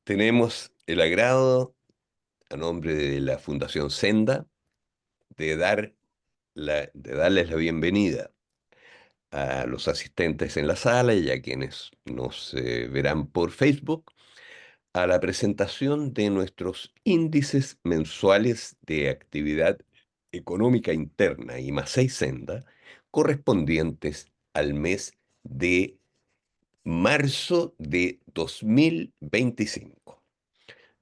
Tenemos el agrado, a nombre de la Fundación Senda, de de darles la bienvenida a los asistentes en la sala y a quienes nos verán por Facebook a la presentación de nuestros índices mensuales de actividad económica interna y más 6 Senda correspondientes al mes de marzo de 2025.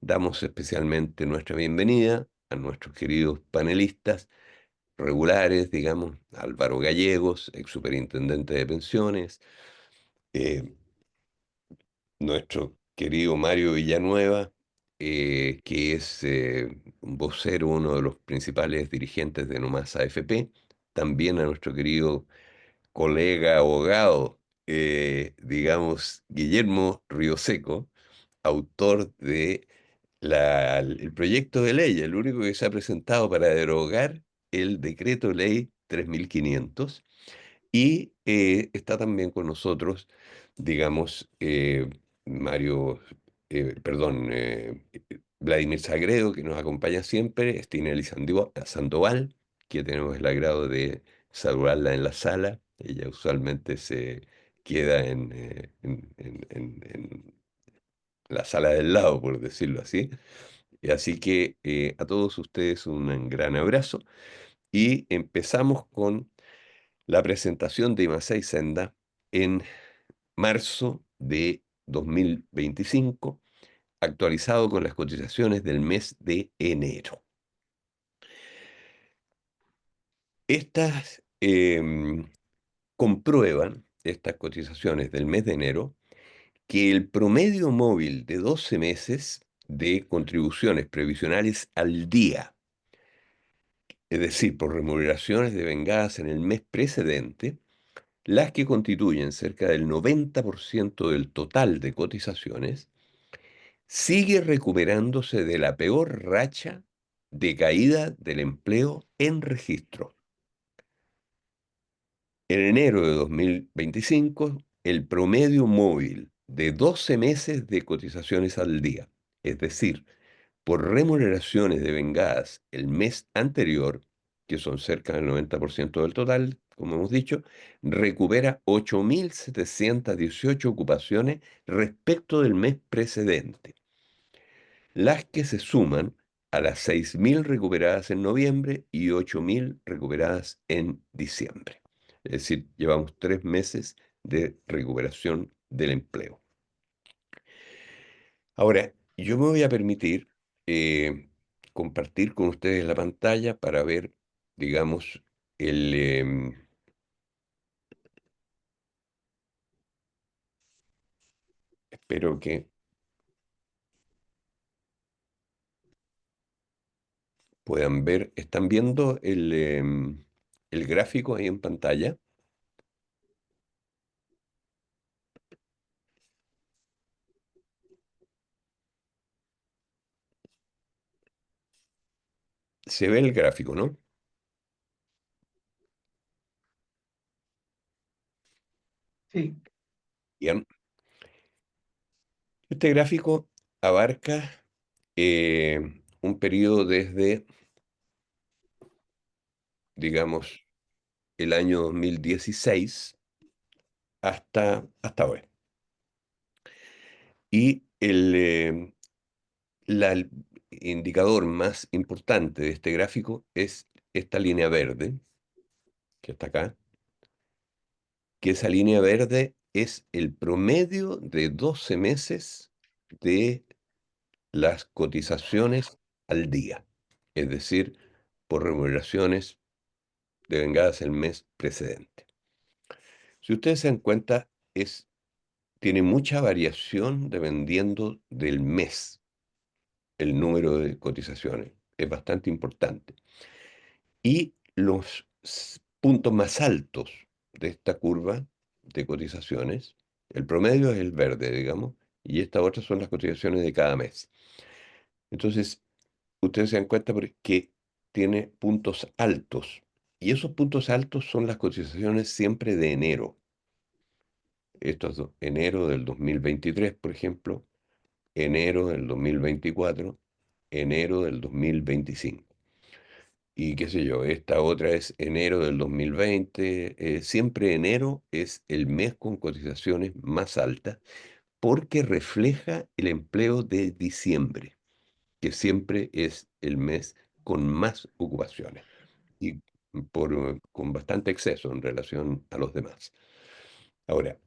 Damos especialmente nuestra bienvenida a nuestros queridos panelistas regulares, digamos, Álvaro Gallegos, ex superintendente de pensiones, eh, nuestro querido Mario Villanueva, que es un vocero, uno de los principales dirigentes de Nomás AFP, también a nuestro querido colega abogado, digamos, Guillermo Rioseco, autor de el proyecto de ley, el único que se ha presentado para derogar el decreto ley 3500. Y está también con nosotros, digamos, Mario, perdón, Vladimir Sagredo, que nos acompaña siempre, Stinelli Sandoval, que tenemos el agrado de saludarla en la sala. Ella usualmente se queda en la sala del lado, por decirlo así. Y así que a todos ustedes un gran abrazo y empezamos con la presentación de IMASEI Senda en marzo de 2025, actualizado con las cotizaciones del mes de enero. Estas comprueban, estas cotizaciones del mes de enero, que el promedio móvil de 12 meses de contribuciones previsionales al día, es decir, por remuneraciones devengadas en el mes precedente, las que constituyen cerca del 90% del total de cotizaciones, sigue recuperándose de la peor racha de caída del empleo en registro. En enero de 2025, el promedio móvil de 12 meses de cotizaciones al día, es decir, por remuneraciones devengadas el mes anterior, que son cerca del 90% del total, como hemos dicho, recupera 8.718 ocupaciones respecto del mes precedente, las que se suman a las 6.000 recuperadas en noviembre y 8.000 recuperadas en diciembre. Es decir, llevamos 3 meses de recuperación del empleo. Ahora, yo me voy a permitir eh, compartir con ustedes la pantalla para ver, digamos, el... espero que puedan ver. ¿Están viendo el gráfico ahí en pantalla? Se ve el gráfico, ¿no? Sí, Bien. Este gráfico abarca un periodo desde, digamos, el año 2016 hasta hoy. Y el indicador más importante de este gráfico es esta línea verde, que está acá, que esa línea verde es el promedio de 12 meses de las cotizaciones al día, es decir, por remuneraciones devengadas el mes precedente. Si ustedes se dan cuenta, tiene mucha variación dependiendo del mes, el número de cotizaciones. Es bastante importante. Y los puntos más altos de esta curva de cotizaciones, el promedio es el verde, digamos, y estas otras son las cotizaciones de cada mes. Entonces, ustedes se dan cuenta que tiene puntos altos. Y esos puntos altos son las cotizaciones siempre de enero. Esto es enero del 2023, por ejemplo, enero del 2024, enero del 2025. Y qué sé yo, esta otra es enero del 2020. Siempre enero es el mes con cotizaciones más altas porque refleja el empleo de diciembre, que siempre es el mes con más ocupaciones y con bastante exceso en relación a los demás. Ahora,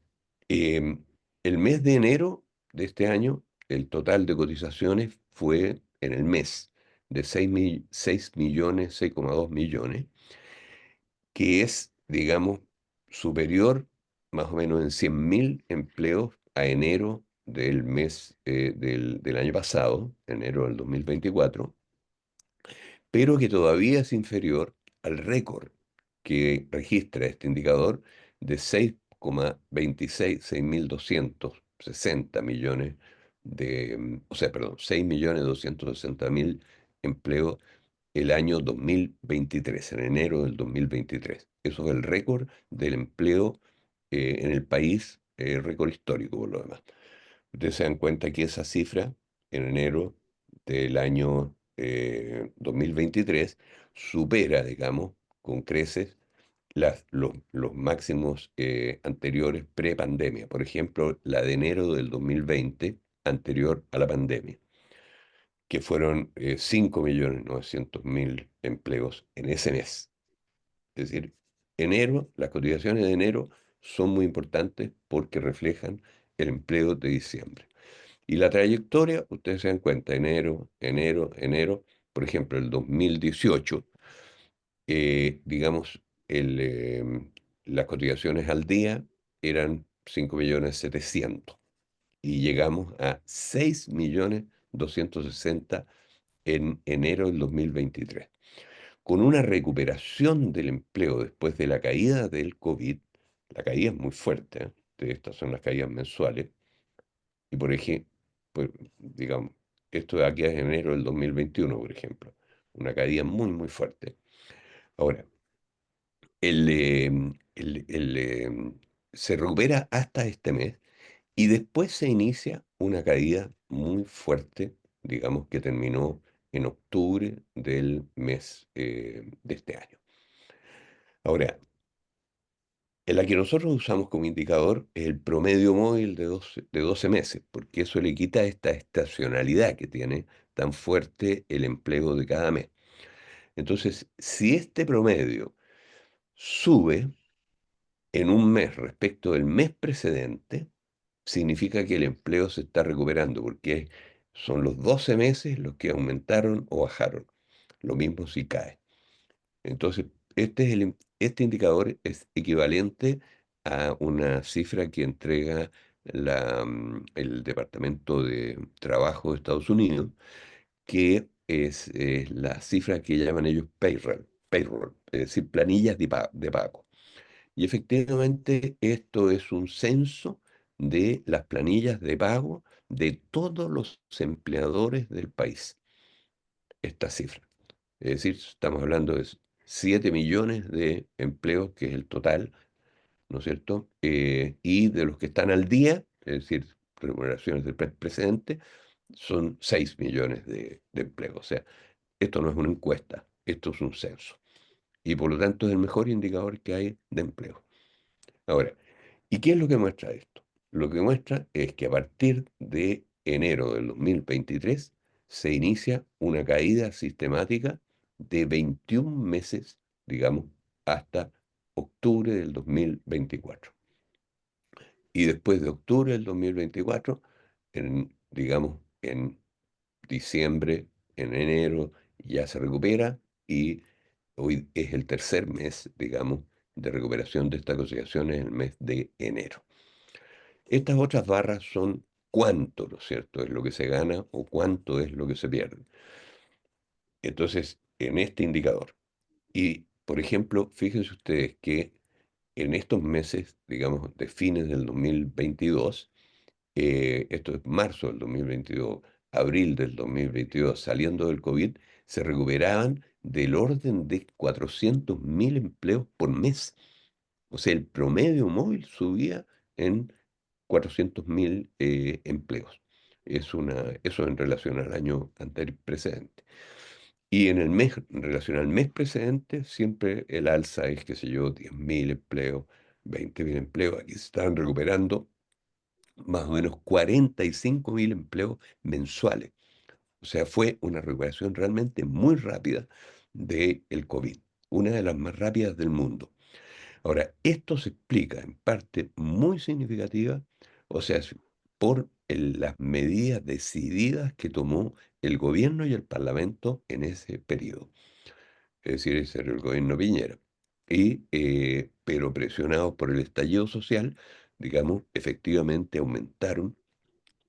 em, el mes de enero de este año, el total de cotizaciones fue en el mes de 6 millones, 6,2 millones, que es, digamos, superior más o menos en 100.000 empleos a enero del mes del año pasado, enero del 2024, pero que todavía es inferior al récord que registra este indicador de 6,26, 6.260 millones o sea, perdón, 6.260.000 empleos el año 2023, en enero del 2023. Eso es el récord del empleo en el país, récord histórico por lo demás. Ustedes se dan cuenta que esa cifra en enero del año 2023 supera, digamos, con creces los máximos anteriores pre-pandemia. Por ejemplo, la de enero del 2020, anterior a la pandemia, que fueron 5.900.000 empleos en ese mes. Es decir, enero, las cotizaciones de enero son muy importantes porque reflejan el empleo de diciembre. Y la trayectoria, ustedes se dan cuenta, enero, enero, enero, por ejemplo, el 2018, digamos, las cotizaciones al día eran 5.700.000 y llegamos a 6.260.000 en enero del 2023. Con una recuperación del empleo después de la caída del COVID, la caída es muy fuerte, ¿eh? Estas son las caídas mensuales, y por ejemplo, pues, digamos, esto de aquí a enero del 2021, por ejemplo, una caída muy, muy fuerte. Ahora, el, eh, se recupera hasta este mes y después se inicia una caída muy fuerte, digamos que terminó en octubre del mes de este año. Ahora, en la que nosotros usamos como indicador es el promedio móvil de 12 meses, porque eso le quita esta estacionalidad que tiene tan fuerte el empleo de cada mes. Entonces, si este promedio sube en un mes respecto del mes precedente, significa que el empleo se está recuperando, porque son los 12 meses los que aumentaron o bajaron. Lo mismo si cae. Entonces, este indicador es equivalente a una cifra que entrega el Departamento de Trabajo de Estados Unidos, que es la cifra que llaman ellos payroll, es decir, planillas de pago. Y efectivamente esto es un censo de las planillas de pago de todos los empleadores del país, esta cifra. Es decir, estamos hablando de 7 millones de empleos, que es el total, ¿no es cierto? Y de los que están al día, es decir, remuneraciones del precedente, son 6 millones de empleos. O sea, esto no es una encuesta, esto es un censo. Y por lo tanto es el mejor indicador que hay de empleo. Ahora, ¿y qué es lo que muestra esto? Lo que muestra es que a partir de enero del 2023 se inicia una caída sistemática de 21 meses, digamos, hasta octubre del 2024. Y después de octubre del 2024, digamos, en diciembre, en enero, ya se recupera y hoy es el tercer mes, digamos, de recuperación de esta consideración en el mes de enero. Estas otras barras son cuánto, ¿no es cierto?, es lo que se gana o cuánto es lo que se pierde. Entonces, en este indicador. Y, por ejemplo, fíjense ustedes que en estos meses, digamos, de fines del 2022, esto es marzo del 2022, abril del 2022, saliendo del COVID, se recuperaban del orden de 400.000 empleos por mes. O sea, el promedio móvil subía en 400.000 empleos. Eso en relación al año anterior precedente. Y en relación al mes precedente, siempre el alza es, qué sé yo, 10.000 empleos, 20.000 empleos. Aquí se están recuperando más o menos 45.000 empleos mensuales. O sea, fue una recuperación realmente muy rápida del COVID, una de las más rápidas del mundo. Ahora, esto se explica en parte muy significativa, o sea, por las medidas decididas que tomó el gobierno y el parlamento en ese periodo. Es decir, ese era el gobierno Piñera. Pero presionados por el estallido social, digamos, efectivamente aumentaron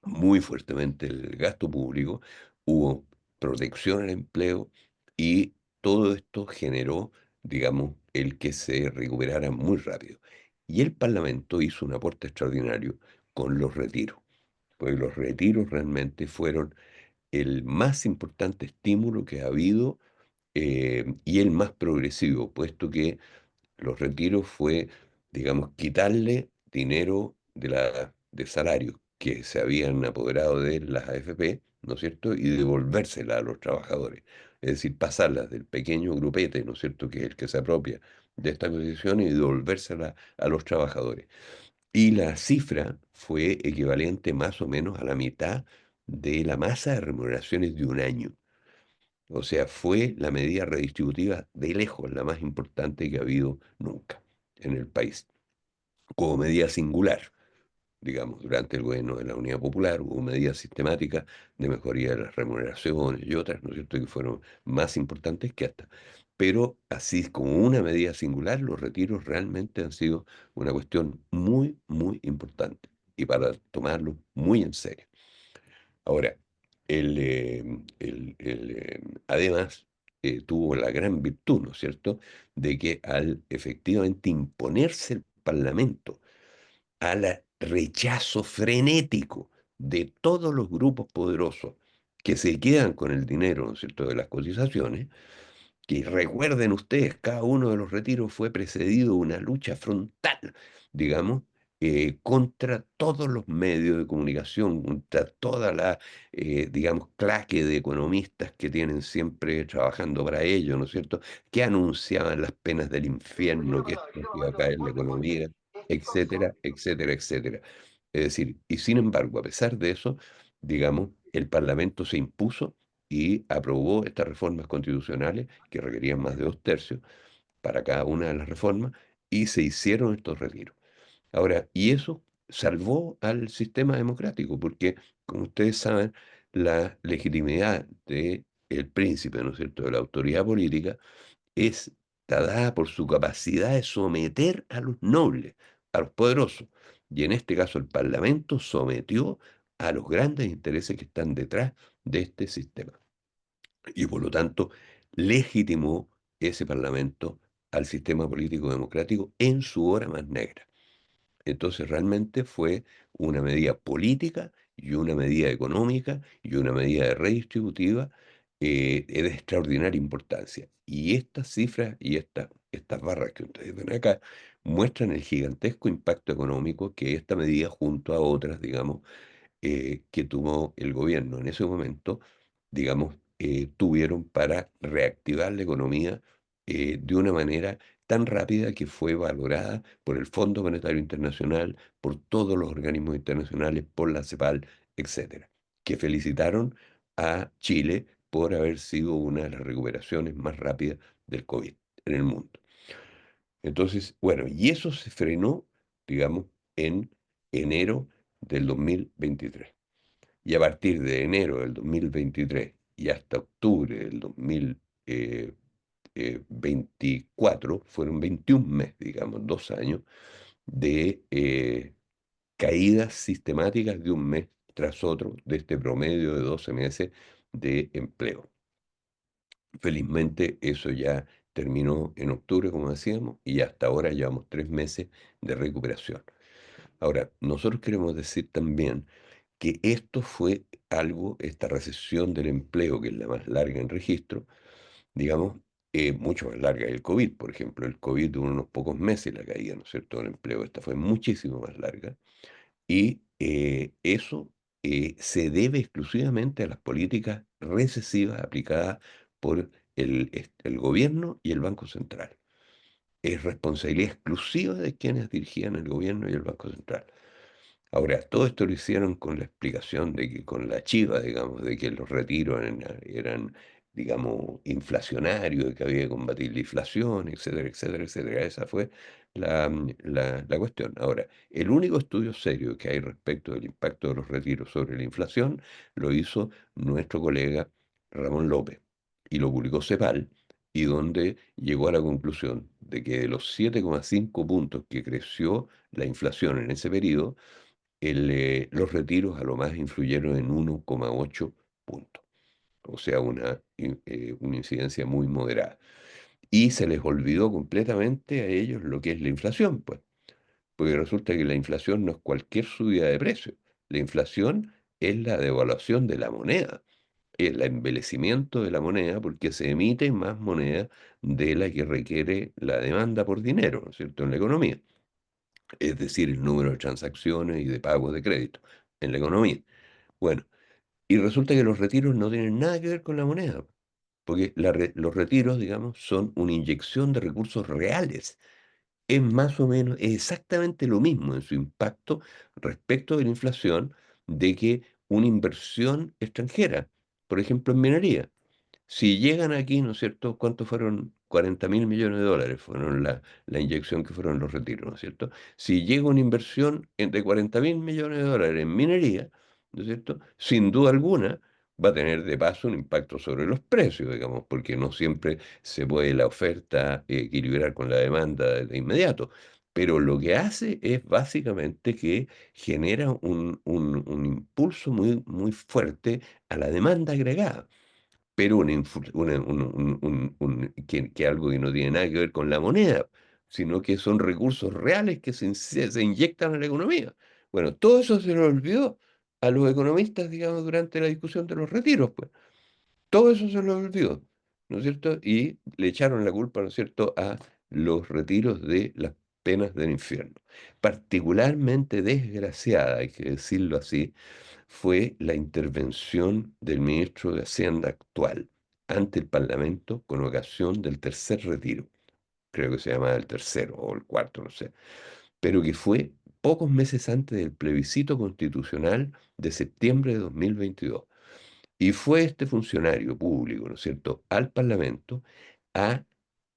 muy fuertemente el gasto público, hubo protección al empleo y todo esto generó, digamos, el que se recuperara muy rápido. Y el Parlamento hizo un aporte extraordinario con los retiros, porque los retiros realmente fueron el más importante estímulo que ha habido y el más progresivo, puesto que los retiros fue, digamos, quitarle dinero de salarios que se habían apoderado de las AFP, ¿no es cierto? Y devolvérsela a los trabajadores. Es decir, pasarlas del pequeño grupete, ¿no es cierto?, que es el que se apropia de esta condición y devolvérsela a los trabajadores. Y la cifra fue equivalente más o menos a la mitad de la masa de remuneraciones de un año. O sea, fue la medida redistributiva de lejos la más importante que ha habido nunca en el país. Como medida singular, digamos, durante el gobierno de la Unidad Popular hubo medidas sistemáticas de mejoría de las remuneraciones y otras, ¿no es cierto?, que fueron más importantes que esta. Pero así como una medida singular, los retiros realmente han sido una cuestión muy, muy importante y para tomarlo muy en serio. Ahora, además tuvo la gran virtud, ¿no es cierto?, de que al efectivamente imponerse el Parlamento al rechazo frenético de todos los grupos poderosos que se quedan con el dinero, ¿no es cierto?, de las cotizaciones, que recuerden ustedes, cada uno de los retiros fue precedido de una lucha frontal, digamos, contra todos los medios de comunicación, contra toda la, digamos, claque de economistas que tienen siempre trabajando para ello, ¿no es cierto?, que anunciaban las penas del infierno, que esto iba a caer la economía, etcétera, etcétera, etcétera. Es decir, y sin embargo, a pesar de eso, digamos, el Parlamento se impuso y aprobó estas reformas constitucionales que requerían más de 2/3 para cada una de las reformas y se hicieron estos retiros. Ahora, y eso salvó al sistema democrático, porque, como ustedes saben, la legitimidad del príncipe, ¿no es cierto?, de la autoridad política, es dada por su capacidad de someter a los nobles, a los poderosos. Y en este caso el Parlamento sometió a los grandes intereses que están detrás de este sistema y por lo tanto legitimó ese Parlamento al sistema político democrático en su hora más negra. Entonces realmente fue una medida política y una medida económica y una medida redistributiva de extraordinaria importancia. Y estas cifras y estas barras que ustedes ven acá muestran el gigantesco impacto económico que esta medida junto a otras, digamos, que tomó el gobierno en ese momento, digamos, tuvieron para reactivar la economía de una manera tan rápida que fue valorada por el Fondo Monetario Internacional, por todos los organismos internacionales, por la CEPAL, etcétera, que felicitaron a Chile por haber sido una de las recuperaciones más rápidas del COVID en el mundo. Entonces, bueno, y eso se frenó, digamos, en enero del 2023. Y a partir de enero del 2023 y hasta octubre del 2024, fueron 21 meses, digamos, 2 años, de caídas sistemáticas de un mes tras otro, de este promedio de 12 meses de empleo. Felizmente eso ya terminó en octubre, como decíamos, y hasta ahora llevamos 3 meses de recuperación. Ahora, nosotros queremos decir también que esto fue algo, esta recesión del empleo, que es la más larga en registro, digamos, mucho más larga que el COVID. Por ejemplo, el COVID duró unos pocos meses la caída, ¿no es cierto?, del empleo. Esta fue muchísimo más larga. Y eso se debe exclusivamente a las políticas recesivas aplicadas por el gobierno y el Banco Central. Es responsabilidad exclusiva de quienes dirigían el gobierno y el Banco Central. Ahora, todo esto lo hicieron con la explicación de que, con la chiva, digamos, de que los retiros eran, digamos, inflacionarios, de que había que combatir la inflación, etcétera, etcétera, etcétera. Esa fue la cuestión. Ahora, el único estudio serio que hay respecto del impacto de los retiros sobre la inflación lo hizo nuestro colega Ramón López y lo publicó CEPAL, y donde llegó a la conclusión de que de los 7,5 puntos que creció la inflación en ese periodo, los retiros a lo más influyeron en 1,8 puntos, o sea, una incidencia muy moderada. Y se les olvidó completamente a ellos lo que es la inflación, pues, porque resulta que la inflación no es cualquier subida de precio. La inflación es la devaluación de la moneda, el embelecimiento de la moneda, porque se emite más moneda de la que requiere la demanda por dinero, ¿no es cierto?, en la economía, es decir, el número de transacciones y de pagos de crédito en la economía. Bueno, y resulta que los retiros no tienen nada que ver con la moneda, porque los retiros, digamos, son una inyección de recursos reales. Es más o menos, es exactamente lo mismo en su impacto respecto de la inflación de que una inversión extranjera, por ejemplo, en minería. Si llegan aquí, ¿no es cierto? ¿Cuántos fueron? 40.000 millones de dólares fueron la inyección que fueron los retiros, ¿no es cierto? Si llega una inversión entre 40.000 millones de dólares en minería, ¿no es cierto? Sin duda alguna va a tener de paso un impacto sobre los precios, digamos, porque no siempre se puede la oferta equilibrar con la demanda de inmediato. Pero lo que hace es básicamente que genera un impulso muy, muy fuerte a la demanda agregada, pero que algo que no tiene nada que ver con la moneda, sino que son recursos reales que se inyectan a la economía. Bueno, todo eso se lo olvidó a los economistas, digamos, durante la discusión de los retiros, pues. Todo eso se lo olvidó, ¿no es cierto? Y le echaron la culpa, ¿no es cierto?, a los retiros de las penas del infierno. Particularmente desgraciada, hay que decirlo así, fue la intervención del ministro de Hacienda actual ante el Parlamento con ocasión del tercer retiro. Creo que se llama el tercero o el cuarto, no sé. Pero que fue pocos meses antes del plebiscito constitucional de septiembre de 2022. Y fue este funcionario público, ¿no es cierto?, al Parlamento a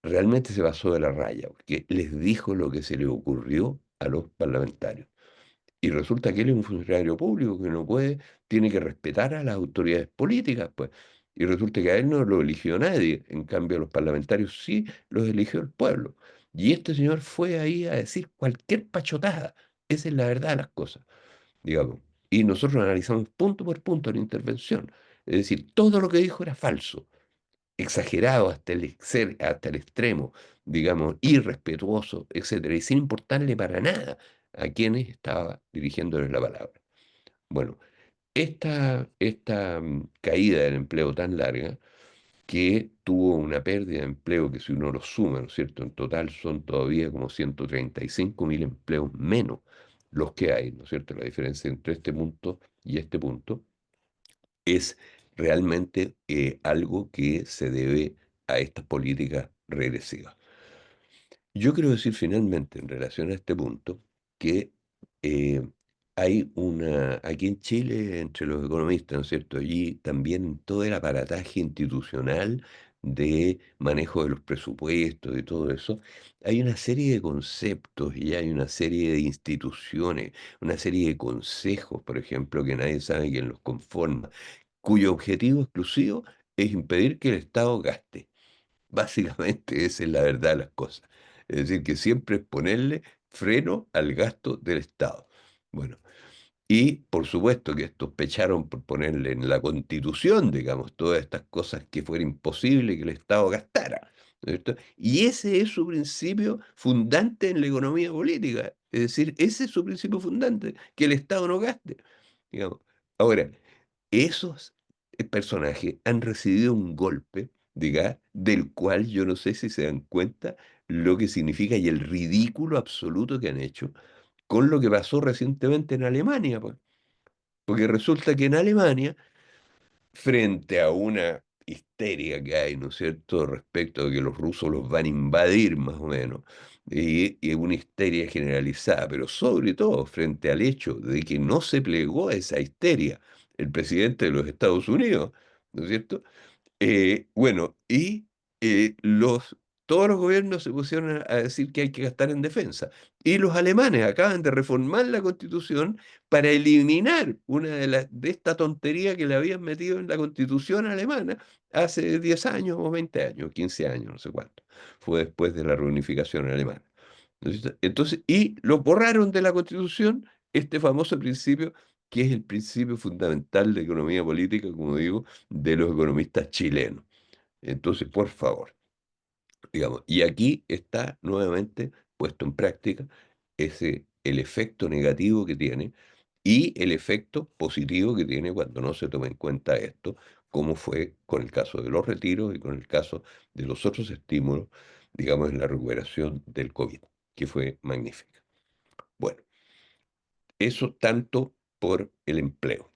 realmente se pasó de la raya, porque les dijo lo que se le ocurrió a los parlamentarios. Y resulta que él es un funcionario público que no puede, tiene que respetar a las autoridades políticas, pues. Y resulta que a él no lo eligió nadie, en cambio a los parlamentarios sí los eligió el pueblo. Y este señor fue ahí a decir cualquier pachotada. Esa es la verdad de las cosas, digamos. Y nosotros analizamos punto por punto la intervención. Es decir, todo lo que dijo era falso, exagerado hasta el extremo, digamos, irrespetuoso, etcétera, y sin importarle para nada a quienes estaba dirigiéndoles la palabra. Bueno, esta caída del empleo tan larga, que tuvo una pérdida de empleo que, si uno lo suma, ¿no es cierto?, en total son todavía como 135.000 empleos menos los que hay, ¿no es cierto? La diferencia entre este punto y este punto es realmente algo que se debe a estas políticas regresivas. Yo quiero decir finalmente, en relación a este punto, que eh, aquí en Chile, entre los economistas, ¿no es cierto? Allí también en todo el aparataje institucional de manejo de los presupuestos y todo eso, hay una serie de conceptos y hay una serie de instituciones, una serie de consejos, por ejemplo, que nadie sabe quién los conforma, cuyo objetivo exclusivo es impedir que el Estado gaste. Básicamente esa es la verdad de las cosas. Es decir, que siempre es ponerle freno al gasto del Estado. Bueno, y por supuesto que estos pecharon por ponerle en la Constitución, digamos, todas estas cosas que fuera imposible que el Estado gastara, ¿no es cierto? Y ese es su principio fundante en la economía política. Es decir, ese es su principio fundante, que el Estado no gaste, digamos. Ahora, esos personajes han recibido un golpe, diga, del cual yo no sé si se dan cuenta lo que significa y el ridículo absoluto que han hecho con lo que pasó recientemente en Alemania, pues. Porque resulta que en Alemania, frente a una histeria que hay, ¿no es cierto?, respecto de que los rusos los van a invadir más o menos, y una histeria generalizada, pero sobre todo frente al hecho de que no se plegó a esa histeria el presidente de los Estados Unidos, ¿no es cierto? Bueno, y todos los gobiernos se pusieron a decir que hay que gastar en defensa. Y los alemanes acaban de reformar la constitución para eliminar una de esta tontería que le habían metido en la constitución alemana hace 10 años o 20 años, 15 años, no sé cuánto. Fue después de la reunificación alemana. ¿No es cierto? Entonces, y lo borraron de la constitución este famoso principio, que es el principio fundamental de economía política, como digo, de los economistas chilenos. Entonces, por favor, digamos, y aquí está nuevamente puesto en práctica el efecto negativo que tiene y el efecto positivo que tiene cuando no se toma en cuenta esto, como fue con el caso de los retiros y con el caso de los otros estímulos, digamos, en la recuperación del COVID, que fue magnífica. Bueno, eso tanto por el empleo.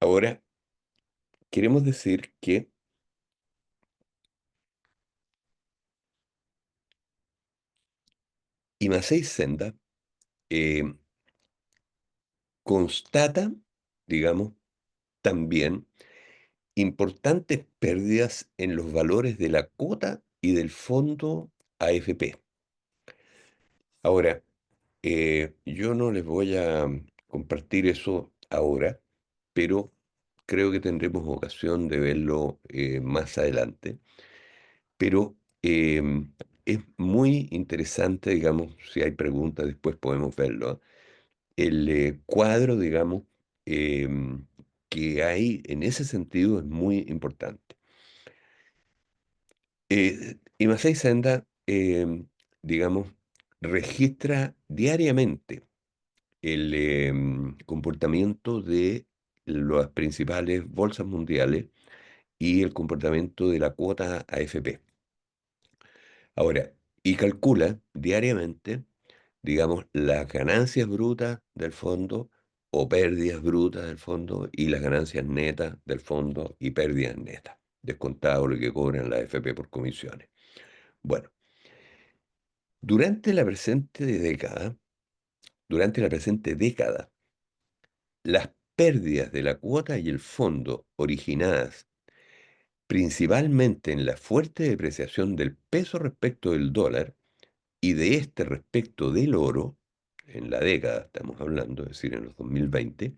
Ahora, queremos decir que Imacey Senda eh, constata, digamos, también importantes pérdidas en los valores de la cuota y del fondo AFP. Ahora, yo no les voy a compartir eso ahora, pero creo que tendremos ocasión de verlo más adelante. Pero es muy interesante, digamos, si hay preguntas después podemos verlo. El cuadro, digamos, em, que hay en ese sentido es muy importante. Imacay Senda, digamos, registra diariamente el comportamiento de las principales bolsas mundiales y el comportamiento de la cuota AFP. Ahora, y calcula diariamente, digamos, las ganancias brutas del fondo o pérdidas brutas del fondo y las ganancias netas del fondo y pérdidas netas, descontado lo que cobran la AFP por comisiones. Bueno, durante la presente década, durante la presente década, las pérdidas de la cuota y el fondo originadas principalmente en la fuerte depreciación del peso respecto del dólar y de este respecto del oro, en la década estamos hablando, es decir, en los 2020,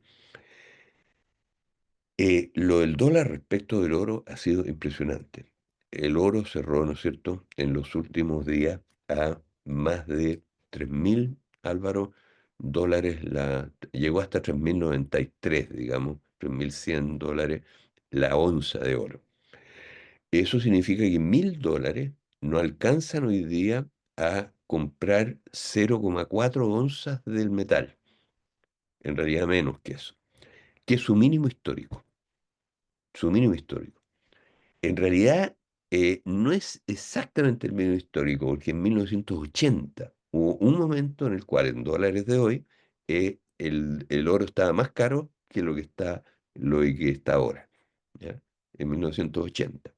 lo del dólar respecto del oro ha sido impresionante. El oro cerró, ¿no es cierto?, en los últimos días a más de 3.000, Álvaro, dólares, llegó hasta 3.093, digamos, 3.100 dólares la onza de oro. Eso significa que 1.000 dólares no alcanzan hoy día a comprar 0,4 onzas del metal, en realidad menos que eso, que es su mínimo histórico, su mínimo histórico. En realidad no es exactamente el mínimo histórico, porque en 1980 hubo un momento en el cual en dólares de hoy el oro estaba más caro que lo que está ahora, ¿ya? En 1980,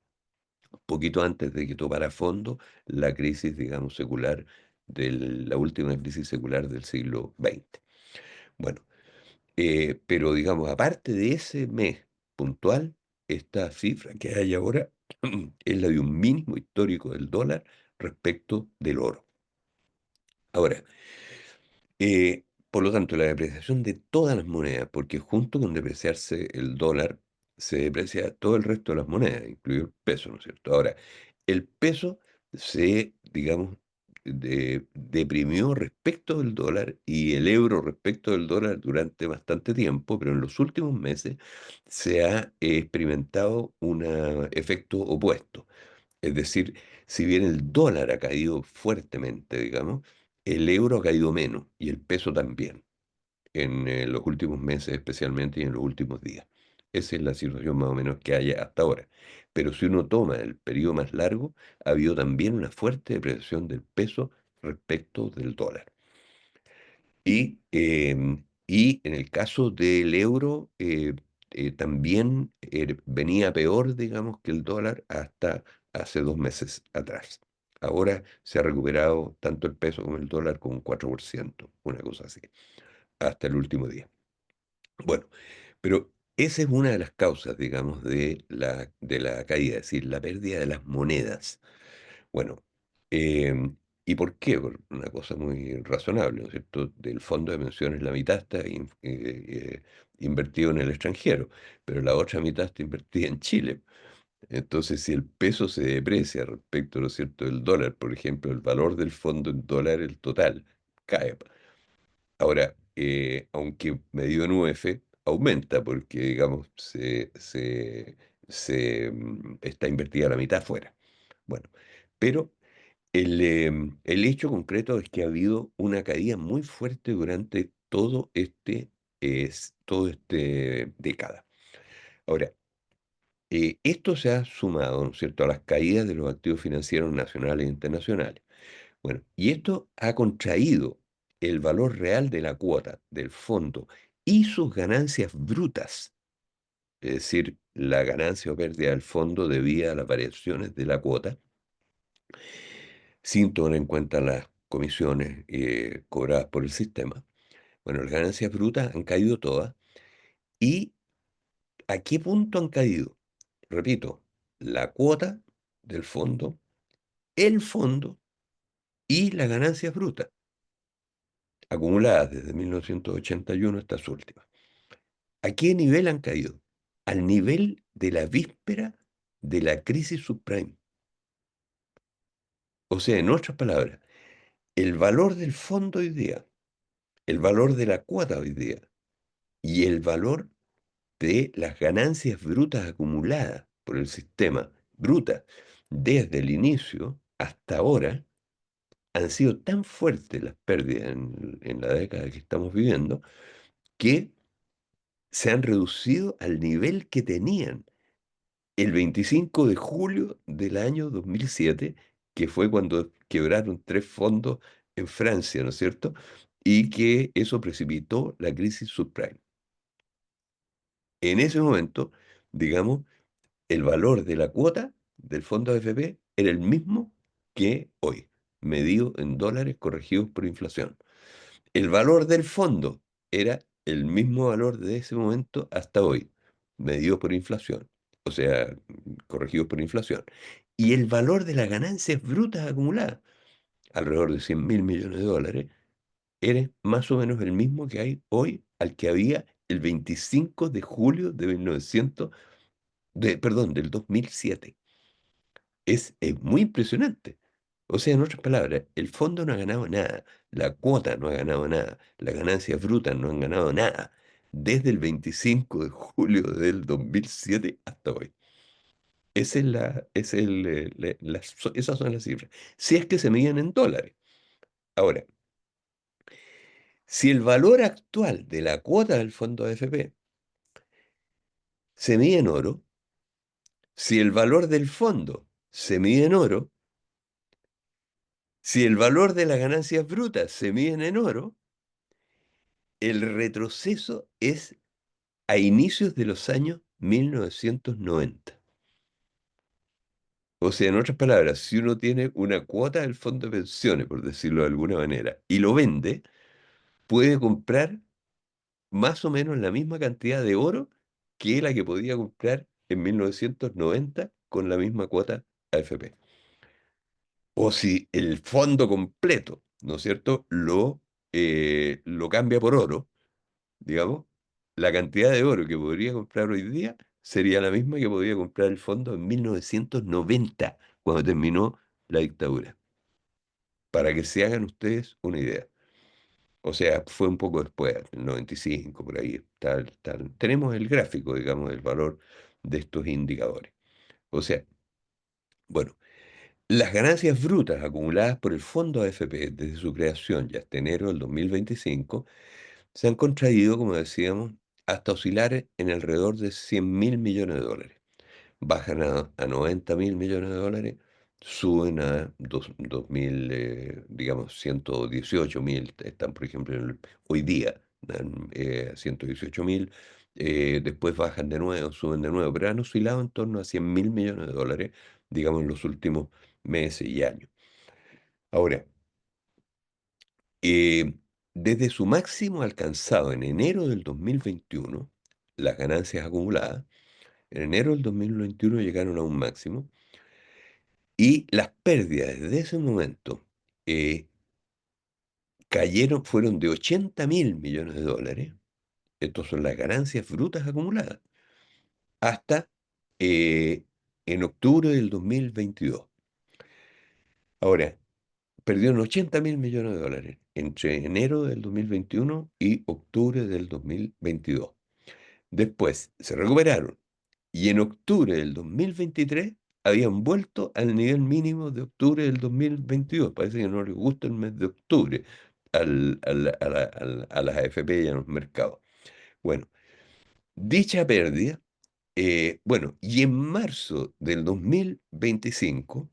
poquito antes de que tomara fondo la crisis, digamos, secular, la última crisis secular del siglo XX. Bueno, pero digamos, aparte de ese mes puntual, esta cifra que hay ahora es la de un mínimo histórico del dólar respecto del oro. Ahora, por lo tanto, la depreciación de todas las monedas, porque junto con depreciarse el dólar, se deprecia todo el resto de las monedas, incluido el peso, ¿no es cierto? Ahora, el peso digamos, deprimió respecto del dólar y el euro respecto del dólar durante bastante tiempo, pero en los últimos meses se ha experimentado un efecto opuesto. Es decir, si bien el dólar ha caído fuertemente, digamos, el euro ha caído menos y el peso también, en los últimos meses especialmente y en los últimos días. Esa es la situación más o menos que hay hasta ahora. Pero si uno toma el periodo más largo, ha habido también una fuerte depreciación del peso respecto del dólar. Y Y en el caso del euro, también venía peor, digamos, que el dólar hasta hace 2 meses atrás. Ahora se ha recuperado tanto el peso como el dólar con un 4%, una cosa así, hasta el último día. Bueno, pero esa es una de las causas, digamos, de la caída, es decir, la pérdida de las monedas. Bueno, em, ¿y por qué? Por una cosa muy razonable, ¿no es cierto? Del fondo de pensiones la mitad está invertido en el extranjero, pero la otra mitad está invertida en Chile. Entonces, si el peso se deprecia respecto, ¿no es cierto?, del dólar, por ejemplo, el valor del fondo en dólar, el total, cae. Ahora, aunque medido en UF, aumenta porque, digamos, está invertida la mitad afuera. Bueno, pero el hecho concreto es que ha habido una caída muy fuerte durante todo este década. Ahora, esto se ha sumado, ¿no es cierto?, a las caídas de los activos financieros nacionales e internacionales. Bueno, y esto ha contraído el valor real de la cuota del fondo y sus ganancias brutas, es decir, la ganancia o pérdida del fondo debida a las variaciones de la cuota, sin tomar en cuenta las comisiones cobradas por el sistema. Bueno, las ganancias brutas han caído todas. ¿Y a qué punto han caído? Repito, la cuota del fondo, el fondo y las ganancias brutas, acumuladas desde 1981 hasta su última. ¿A qué nivel han caído? Al nivel de la víspera de la crisis subprime. O sea, en otras palabras, el valor del fondo hoy día, el valor de la cuota hoy día y el valor de las ganancias brutas acumuladas por el sistema, brutas, desde el inicio hasta ahora, han sido tan fuertes las pérdidas en la década que estamos viviendo que se han reducido al nivel que tenían el 25 de julio del año 2007, que fue cuando quebraron tres fondos en Francia, ¿no es cierto? Y que eso precipitó la crisis subprime. En ese momento, digamos, el valor de la cuota del fondo AFP era el mismo que hoy, medido en dólares corregidos por inflación. El valor del fondo era el mismo valor de ese momento hasta hoy, medido por inflación, o sea, corregido por inflación. Y el valor de las ganancias brutas acumuladas, alrededor de 100.000 millones de dólares, era más o menos el mismo que hay hoy al que había el 25 de julio de 1900, perdón, del 2007. Es muy impresionante. O sea, en otras palabras, el fondo no ha ganado nada, la cuota no ha ganado nada, las ganancias brutas no han ganado nada, desde el 25 de julio del 2007 hasta hoy. Esa es la, es el, esas son las cifras. Si es que se miden en dólares. Ahora, si el valor actual de la cuota del fondo AFP se mide en oro, si el valor del fondo se mide en oro, si el valor de las ganancias brutas se miden en oro, el retroceso es a inicios de los años 1990. O sea, en otras palabras, si uno tiene una cuota del fondo de pensiones, por decirlo de alguna manera, y lo vende, puede comprar más o menos la misma cantidad de oro que la que podía comprar en 1990 con la misma cuota AFP. O si el fondo completo, ¿no es cierto?, lo cambia por oro, digamos, la cantidad de oro que podría comprar hoy día sería la misma que podía comprar el fondo en 1990, cuando terminó la dictadura. Para que se hagan ustedes una idea. O sea, fue un poco después, el 95, por ahí. Tenemos el gráfico, digamos, del valor de estos indicadores. O sea, bueno, las ganancias brutas acumuladas por el fondo AFP desde su creación y hasta enero del 2025 se han contraído, como decíamos, hasta oscilar en alrededor de 100.000 millones de dólares. Bajan a 90.000 millones de dólares, suben a 2.000, digamos, 118.000, están, por ejemplo, hoy día. a 118.000, después bajan de nuevo, suben de nuevo, pero han oscilado en torno a 100.000 millones de dólares, digamos, en los últimos meses y años. Ahora, eh, desde su máximo alcanzado en enero del 2021, las ganancias acumuladas, en enero del 2021 llegaron a un máximo y las pérdidas desde ese momento eh, fueron de 80.000 millones de dólares. Estas son las ganancias brutas acumuladas, hasta eh, en octubre del 2022. Ahora, perdieron 80.000 millones de dólares entre enero del 2021 y octubre del 2022. Después se recuperaron y en octubre del 2023 habían vuelto al nivel mínimo de octubre del 2022. Parece que no les gusta el mes de octubre a las AFP y a los mercados. Bueno, dicha pérdida, bueno, y en marzo del 2025,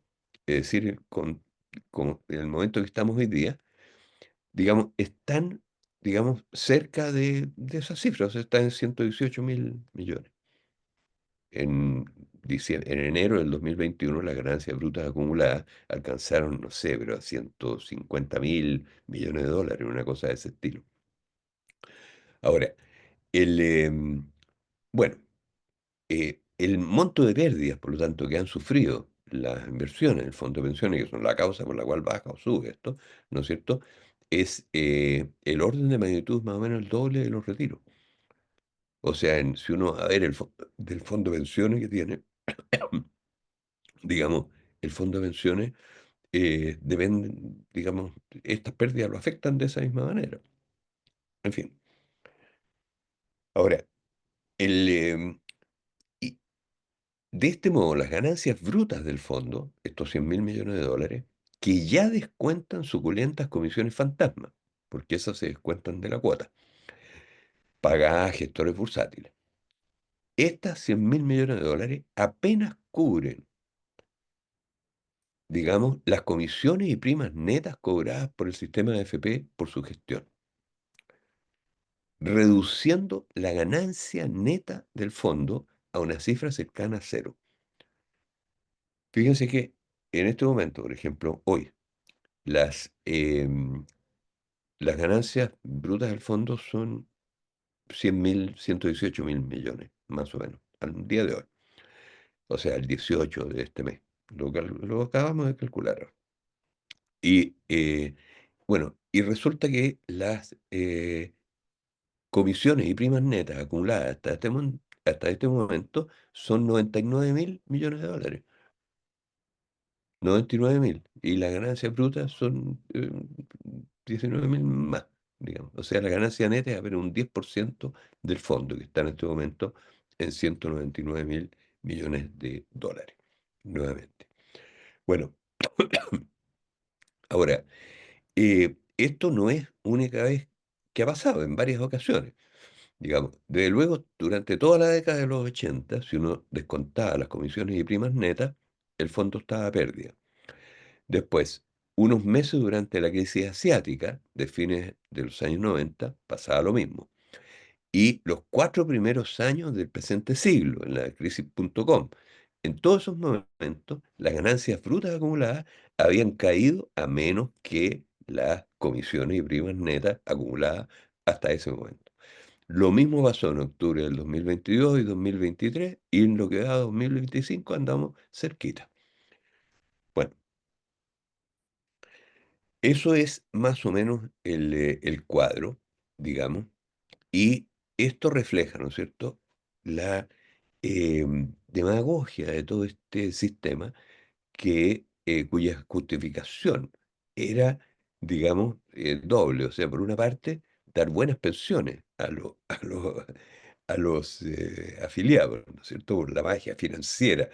es decir, con el momento que estamos hoy día, digamos, están, digamos, cerca de esas cifras, o sea, están en 118.000 millones. En enero del 2021 las ganancias brutas acumuladas alcanzaron, no sé, pero a 150.000 millones de dólares, una cosa de ese estilo. Ahora, el, bueno, el monto de pérdidas, por lo tanto, que han sufrido las inversiones, el fondo de pensiones, que son la causa por la cual baja o sube esto, ¿no es cierto? Es el orden de magnitud más o menos el doble de los retiros. O sea, si uno va a ver del fondo de pensiones que tiene, digamos, el fondo de pensiones deben, digamos, estas pérdidas lo afectan de esa misma manera. En fin, ahora, el, y de este modo, las ganancias brutas del fondo, estos 100.000 millones de dólares, que ya descuentan suculentas comisiones fantasma, porque esas se descuentan de la cuota, pagadas a gestores bursátiles. Estas 100.000 millones de dólares apenas cubren, digamos, las comisiones y primas netas cobradas por el sistema de AFP por su gestión, reduciendo la ganancia neta del fondo a una cifra cercana a cero. Fíjense que en este momento, por ejemplo, hoy, las, las ganancias brutas del fondo son 100.000, 118.000 millones, más o menos, al día de hoy. O sea, el 18 de este mes. Lo acabamos de calcular. Y bueno, y resulta que las comisiones y primas netas acumuladas hasta este momento son 99.000 millones de dólares. 99.000. Y las ganancias brutas son 19.000 más, digamos. O sea, la ganancia neta es apenas un 10% del fondo, que está en este momento en 199.000 millones de dólares. Nuevamente. Bueno, ahora, esto no es única vez que ha pasado, en varias ocasiones. Digamos, desde luego, durante toda la década de los 80, si uno descontaba las comisiones y primas netas, el fondo estaba a pérdida. Después, unos meses durante la crisis asiática de fines de los años 90, pasaba lo mismo. Y los 4 primeros años del presente siglo, en la crisis.com, en todos esos momentos, las ganancias brutas acumuladas habían caído a menos que las comisiones y primas netas acumuladas hasta ese momento. Lo mismo pasó en octubre del 2022 y 2023, y en lo que va a 2025 andamos cerquita. Bueno, eso es más o menos el cuadro, digamos, y esto refleja, ¿no es cierto?, la demagogia de todo este sistema cuya justificación era, digamos, doble. O sea, por una parte, dar buenas pensiones a los afiliados, ¿no es cierto?, por la magia financiera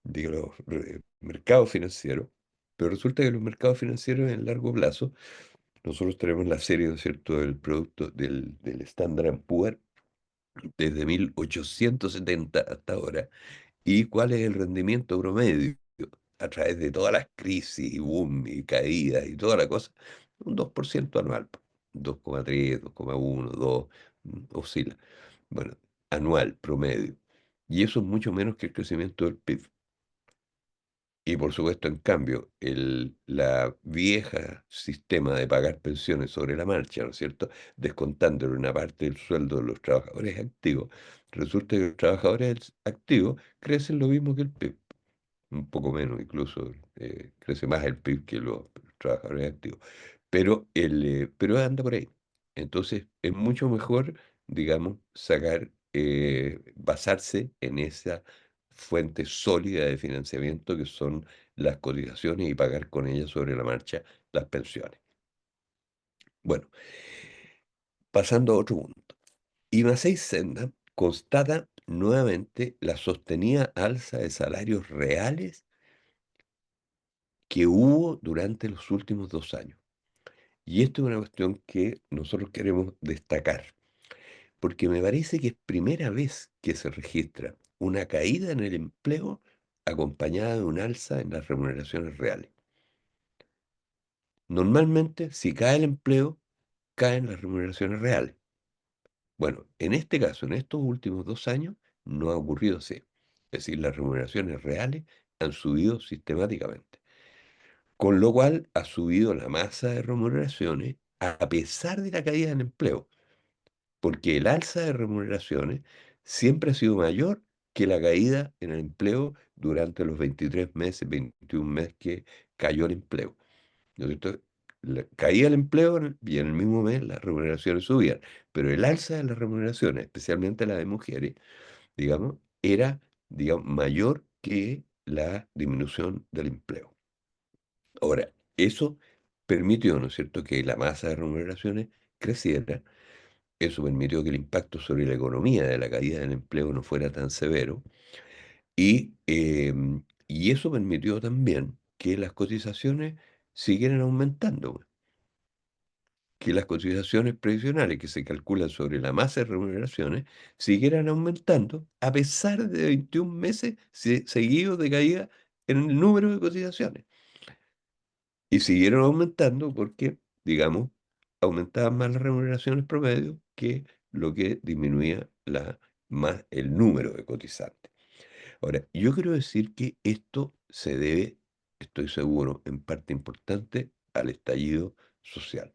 de los mercados financieros. Pero resulta que los mercados financieros en largo plazo, nosotros tenemos la serie, ¿no es cierto?, del producto del Standard Poor's desde 1870 hasta ahora. ¿Y cuál es el rendimiento promedio a través de todas las crisis y boom y caídas y toda la cosa? Un 2% anual. 2,3, 2,1, 2, oscila. Bueno, anual, promedio. Y eso es mucho menos que el crecimiento del PIB. Y por supuesto, en cambio, la vieja sistema de pagar pensiones sobre la marcha, ¿no es cierto? Descontándole una parte del sueldo de los trabajadores activos, resulta que los trabajadores activos crecen lo mismo que el PIB, un poco menos incluso, crece más el PIB que los trabajadores activos. Pero anda por ahí. Entonces, es mucho mejor, digamos, basarse en esa fuente sólida de financiamiento que son las cotizaciones y pagar con ellas sobre la marcha las pensiones. Bueno, pasando a otro punto. IMA 6 Senda constata nuevamente la sostenida alza de salarios reales que hubo durante los últimos 2 años. Y esto es una cuestión que nosotros queremos destacar, porque me parece que es primera vez que se registra una caída en el empleo acompañada de un alza en las remuneraciones reales. Normalmente, si cae el empleo, caen las remuneraciones reales. Bueno, en este caso, en estos últimos 2 años, no ha ocurrido así. Es decir, las remuneraciones reales han subido sistemáticamente, con lo cual ha subido la masa de remuneraciones a pesar de la caída del empleo, porque el alza de remuneraciones siempre ha sido mayor que la caída en el empleo durante los 23 meses, 21 meses que cayó el empleo. ¿No es cierto? Caía el empleo y en el mismo mes las remuneraciones subían, pero el alza de las remuneraciones, especialmente la de mujeres, digamos, era, digamos, mayor que la disminución del empleo. Ahora, eso permitió, ¿no es cierto?, que la masa de remuneraciones creciera. Eso permitió que el impacto sobre la economía de la caída del empleo no fuera tan severo y eso permitió también que las cotizaciones siguieran aumentando, que las cotizaciones previsionales que se calculan sobre la masa de remuneraciones siguieran aumentando a pesar de 21 meses seguidos de caída en el número de cotizaciones. Y siguieron aumentando porque, digamos, aumentaban más las remuneraciones promedio que lo que disminuía más el número de cotizantes. Ahora, yo quiero decir que esto se debe, estoy seguro, en parte importante al estallido social.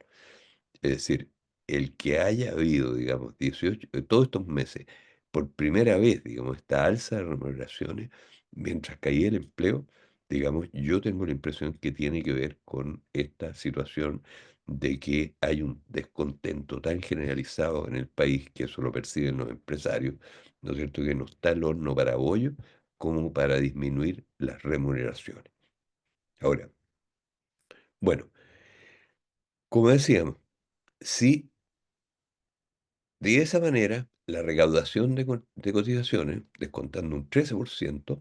Es decir, el que haya habido, digamos, 18, todos estos meses, por primera vez, digamos, esta alza de remuneraciones, mientras caía el empleo, digamos, yo tengo la impresión que tiene que ver con esta situación de que hay un descontento tan generalizado en el país, que eso lo perciben los empresarios, ¿no es cierto?, que no está el horno para bollo como para disminuir las remuneraciones. Ahora, bueno, como decíamos, si de esa manera, la recaudación de cotizaciones, descontando un 13%,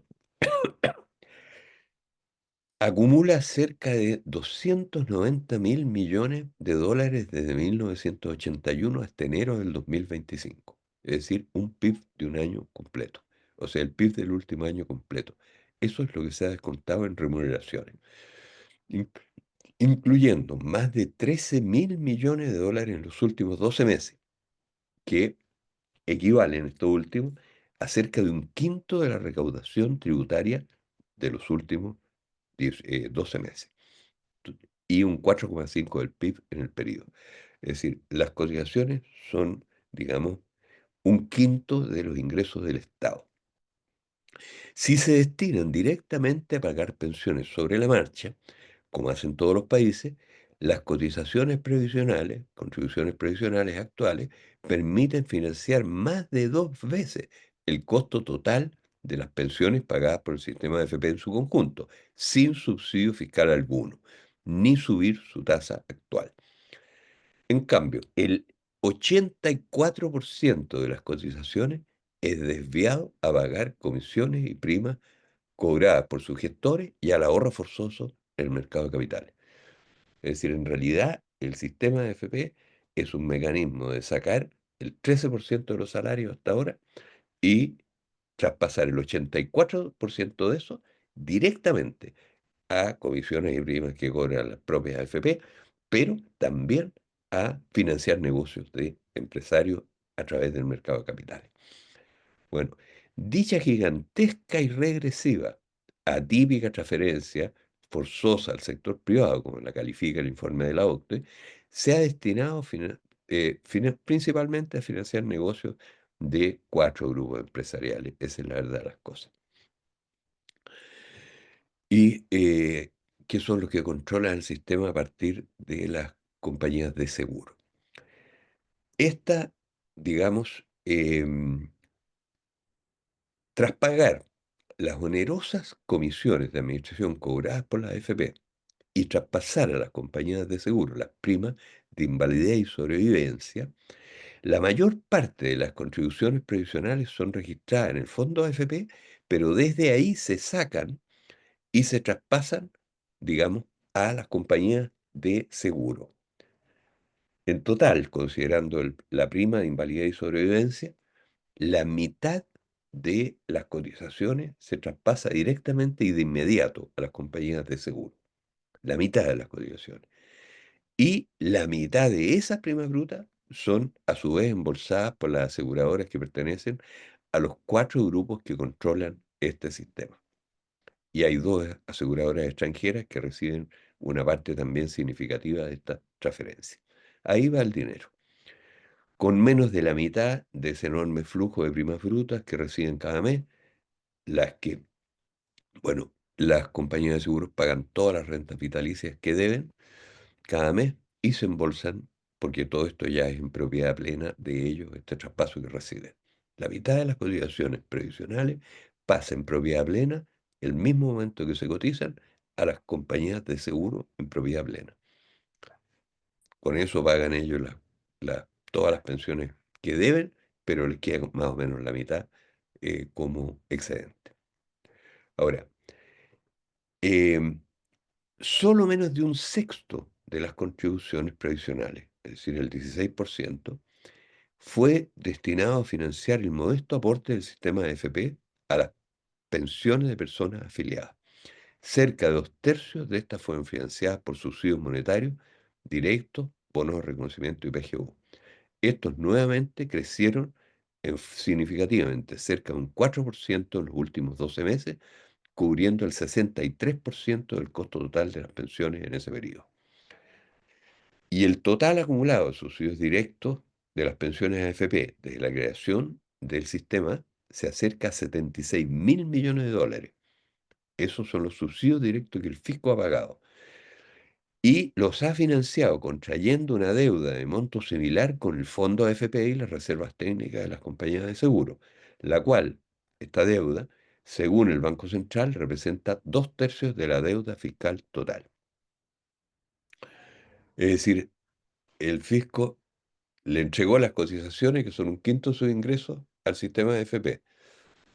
acumula cerca de 290.000 millones de dólares desde 1981 hasta enero del 2025. Es decir, un PIB de un año completo. O sea, el PIB del último año completo. Eso es lo que se ha descontado en remuneraciones, in- incluyendo más de 13.000 millones de dólares en los últimos 12 meses, que equivalen, esto último, a cerca de un quinto de la recaudación tributaria de los últimos 12 meses y un 4,5 del PIB en el periodo. Es decir, las cotizaciones son, digamos, un quinto de los ingresos del Estado. Si se destinan directamente a pagar pensiones sobre la marcha, como hacen todos los países, las cotizaciones previsionales, contribuciones previsionales actuales, permiten financiar más de 2 veces el costo total de las pensiones pagadas por el sistema de AFP en su conjunto, sin subsidio fiscal alguno, ni subir su tasa actual. En cambio, el 84% de las cotizaciones es desviado a pagar comisiones y primas cobradas por sus gestores y al ahorro forzoso en el mercado de capitales. Es decir, en realidad el sistema de FP es un mecanismo de sacar el 13% de los salarios hasta ahora y traspasar el 84% de eso directamente a comisiones y primas que cobran las propias AFP, pero también a financiar negocios de empresarios a través del mercado de capitales. Bueno, dicha gigantesca y regresiva, atípica transferencia forzosa al sector privado, como la califica el informe de la OCDE, se ha destinado principalmente a financiar negocios de cuatro grupos empresariales. Esa es la verdad de las cosas. Y que son los que controlan el sistema a partir de las compañías de seguro. Esta, digamos, tras pagar las onerosas comisiones de administración cobradas por la AFP y traspasar a las compañías de seguro las primas de invalidez y sobrevivencia, la mayor parte de las contribuciones previsionales son registradas en el fondo AFP, pero desde ahí se sacan y se traspasan, digamos, a las compañías de seguro. En total, considerando la prima de invalidez y sobrevivencia, la mitad de las cotizaciones se traspasa directamente y de inmediato a las compañías de seguro. La mitad de las cotizaciones. Y la mitad de esas primas brutas son a su vez embolsadas por las aseguradoras que pertenecen a los cuatro grupos que controlan este sistema. Y hay dos aseguradoras extranjeras que reciben una parte también significativa de esta transferencia. Ahí va el dinero, con menos de la mitad de ese enorme flujo de primas brutas que reciben cada mes, las que, bueno, las compañías de seguros pagan todas las rentas vitalicias que deben cada mes y se embolsan, porque todo esto ya es en propiedad plena de ellos, este traspaso que reciben. La mitad de las cotizaciones previsionales pasa en propiedad plena el mismo momento que se cotizan a las compañías de seguro en propiedad plena. Con eso pagan ellos todas las pensiones que deben, pero les queda más o menos la mitad como excedente. Ahora, em, solo menos de un sexto de las contribuciones previsionales, es decir, el 16%, fue destinado a financiar el modesto aporte del sistema de AFP a las pensiones de personas afiliadas. Cerca de 2/3 de estas fueron financiadas por subsidios monetarios directos, bonos de reconocimiento y PGU. Estos nuevamente crecieron significativamente, cerca de un 4% en los últimos 12 meses, cubriendo el 63% del costo total de las pensiones en ese periodo. Y el total acumulado de subsidios directos de las pensiones AFP desde la creación del sistema se acerca a 76.000 millones de dólares. Esos son los subsidios directos que el fisco ha pagado. Y los ha financiado contrayendo una deuda de monto similar con el fondo AFP y las reservas técnicas de las compañías de seguro, la cual, esta deuda, según el Banco Central, representa 2/3 de la deuda fiscal total. Es decir, el fisco le entregó las cotizaciones, que son un quinto de sus ingresos, al sistema de AFP.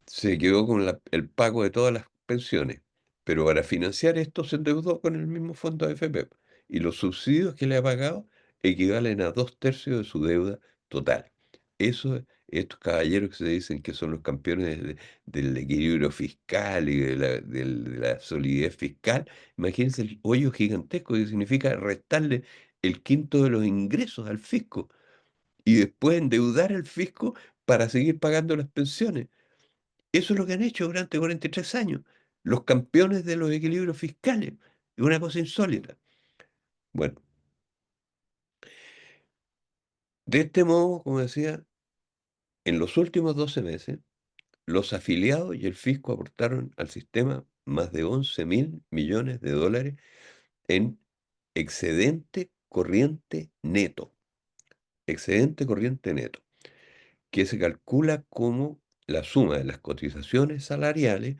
Se quedó con el pago de todas las pensiones, pero para financiar esto se endeudó con el mismo fondo de AFP. Y los subsidios que le ha pagado equivalen a 2/3 de su deuda total. Eso, estos caballeros que se dicen que son los campeones del equilibrio fiscal y de la solidez fiscal, imagínense el hoyo gigantesco que significa restarle el quinto de los ingresos al fisco y después endeudar al fisco para seguir pagando las pensiones. Eso es lo que han hecho durante 43 años, los campeones de los equilibrios fiscales. Es una cosa insólita. Bueno, de este modo, como decía, en los últimos 12 meses, los afiliados y el fisco aportaron al sistema más de 11.000 millones de dólares en excedente corriente neto. Excedente corriente neto, que se calcula como la suma de las cotizaciones salariales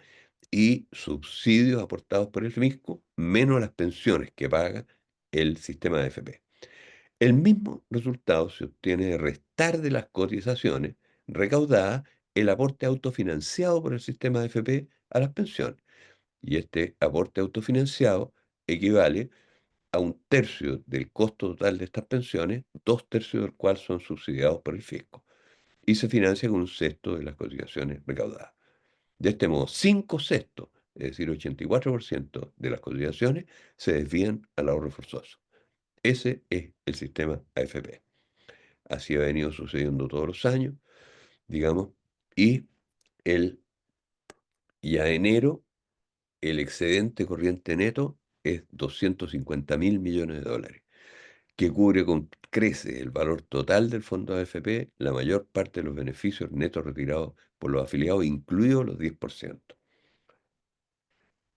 y subsidios aportados por el fisco, menos las pensiones que paga el sistema de AFP. El mismo resultado se obtiene de restar de las cotizaciones recaudadas el aporte autofinanciado por el sistema de AFP a las pensiones. Y este aporte autofinanciado equivale a 1/3 del costo total de estas pensiones, 2/3 del cual son subsidiados por el fisco, y se financia con 1/6 de las cotizaciones recaudadas. De este modo, 5/6, es decir, 84% de las cotizaciones se desvían al ahorro forzoso. Ese es el sistema AFP. Así ha venido sucediendo todos los años, digamos, y el, y a enero el excedente corriente neto es 250.000 millones de dólares, que cubre con crece el valor total del fondo AFP, la mayor parte de los beneficios netos retirados por los afiliados, incluidos los 10%.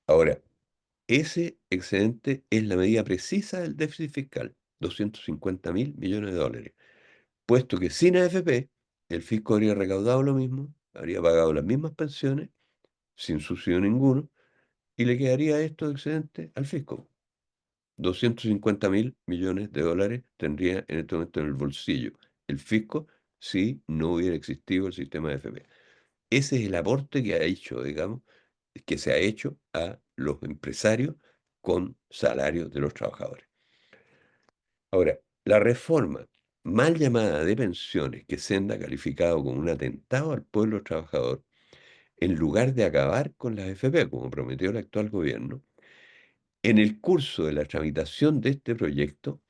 Ahora, ese excedente es la medida precisa del déficit fiscal, 250.000 millones de dólares, puesto que sin AFP el fisco habría recaudado lo mismo, habría pagado las mismas pensiones, sin subsidio ninguno, y le quedaría esto de excedente al fisco. 250.000 millones de dólares tendría en este momento en el bolsillo el fisco si no hubiera existido el sistema de AFP. Ese es el aporte que ha hecho, digamos, que se ha hecho a los empresarios con salarios de los trabajadores. Ahora, la reforma mal llamada de pensiones que Senda ha calificado como un atentado al pueblo trabajador, en lugar de acabar con las AFP, como prometió el actual gobierno, en el curso de la tramitación de este proyecto,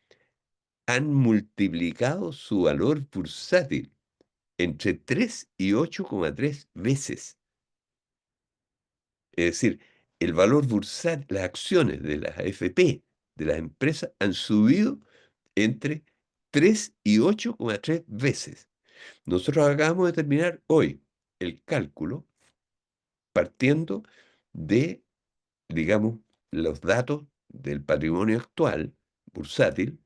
han multiplicado su valor bursátil entre 3 y 8,3 veces. Es decir, el valor bursátil, las acciones de las AFP, de las empresas, han subido entre 3 y 8,3 veces. Nosotros acabamos de terminar hoy el cálculo partiendo de, digamos, los datos del patrimonio actual bursátil.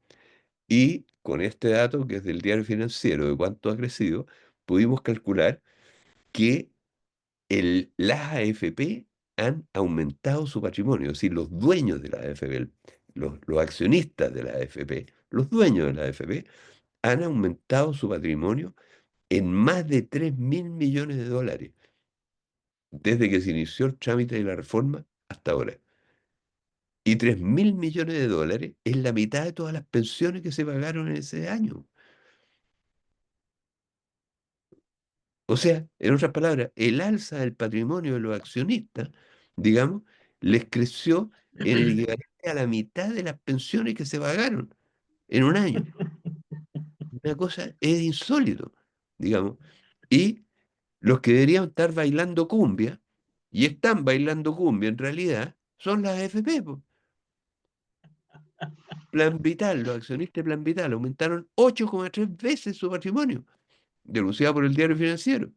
Y con este dato, que es del diario financiero, de cuánto ha crecido, pudimos calcular que las AFP han aumentado su patrimonio. Es decir, los dueños de la AFP, los accionistas de la AFP, los dueños de la AFP, han aumentado su patrimonio en más de 3.000 millones de dólares desde que se inició el trámite de la reforma hasta ahora. Y 3.000 millones de dólares es la mitad de todas las pensiones que se pagaron en ese año. O sea, en otras palabras, el alza del patrimonio de los accionistas, digamos, les creció en el equivalente a la mitad de las pensiones que se pagaron en un año. Una cosa es insólito, digamos. Y los que deberían estar bailando cumbia, y están bailando cumbia en realidad, son las AFP, po. Plan Vital, los accionistas de Plan Vital aumentaron 8,3 veces su patrimonio, denunciado por el diario financiero.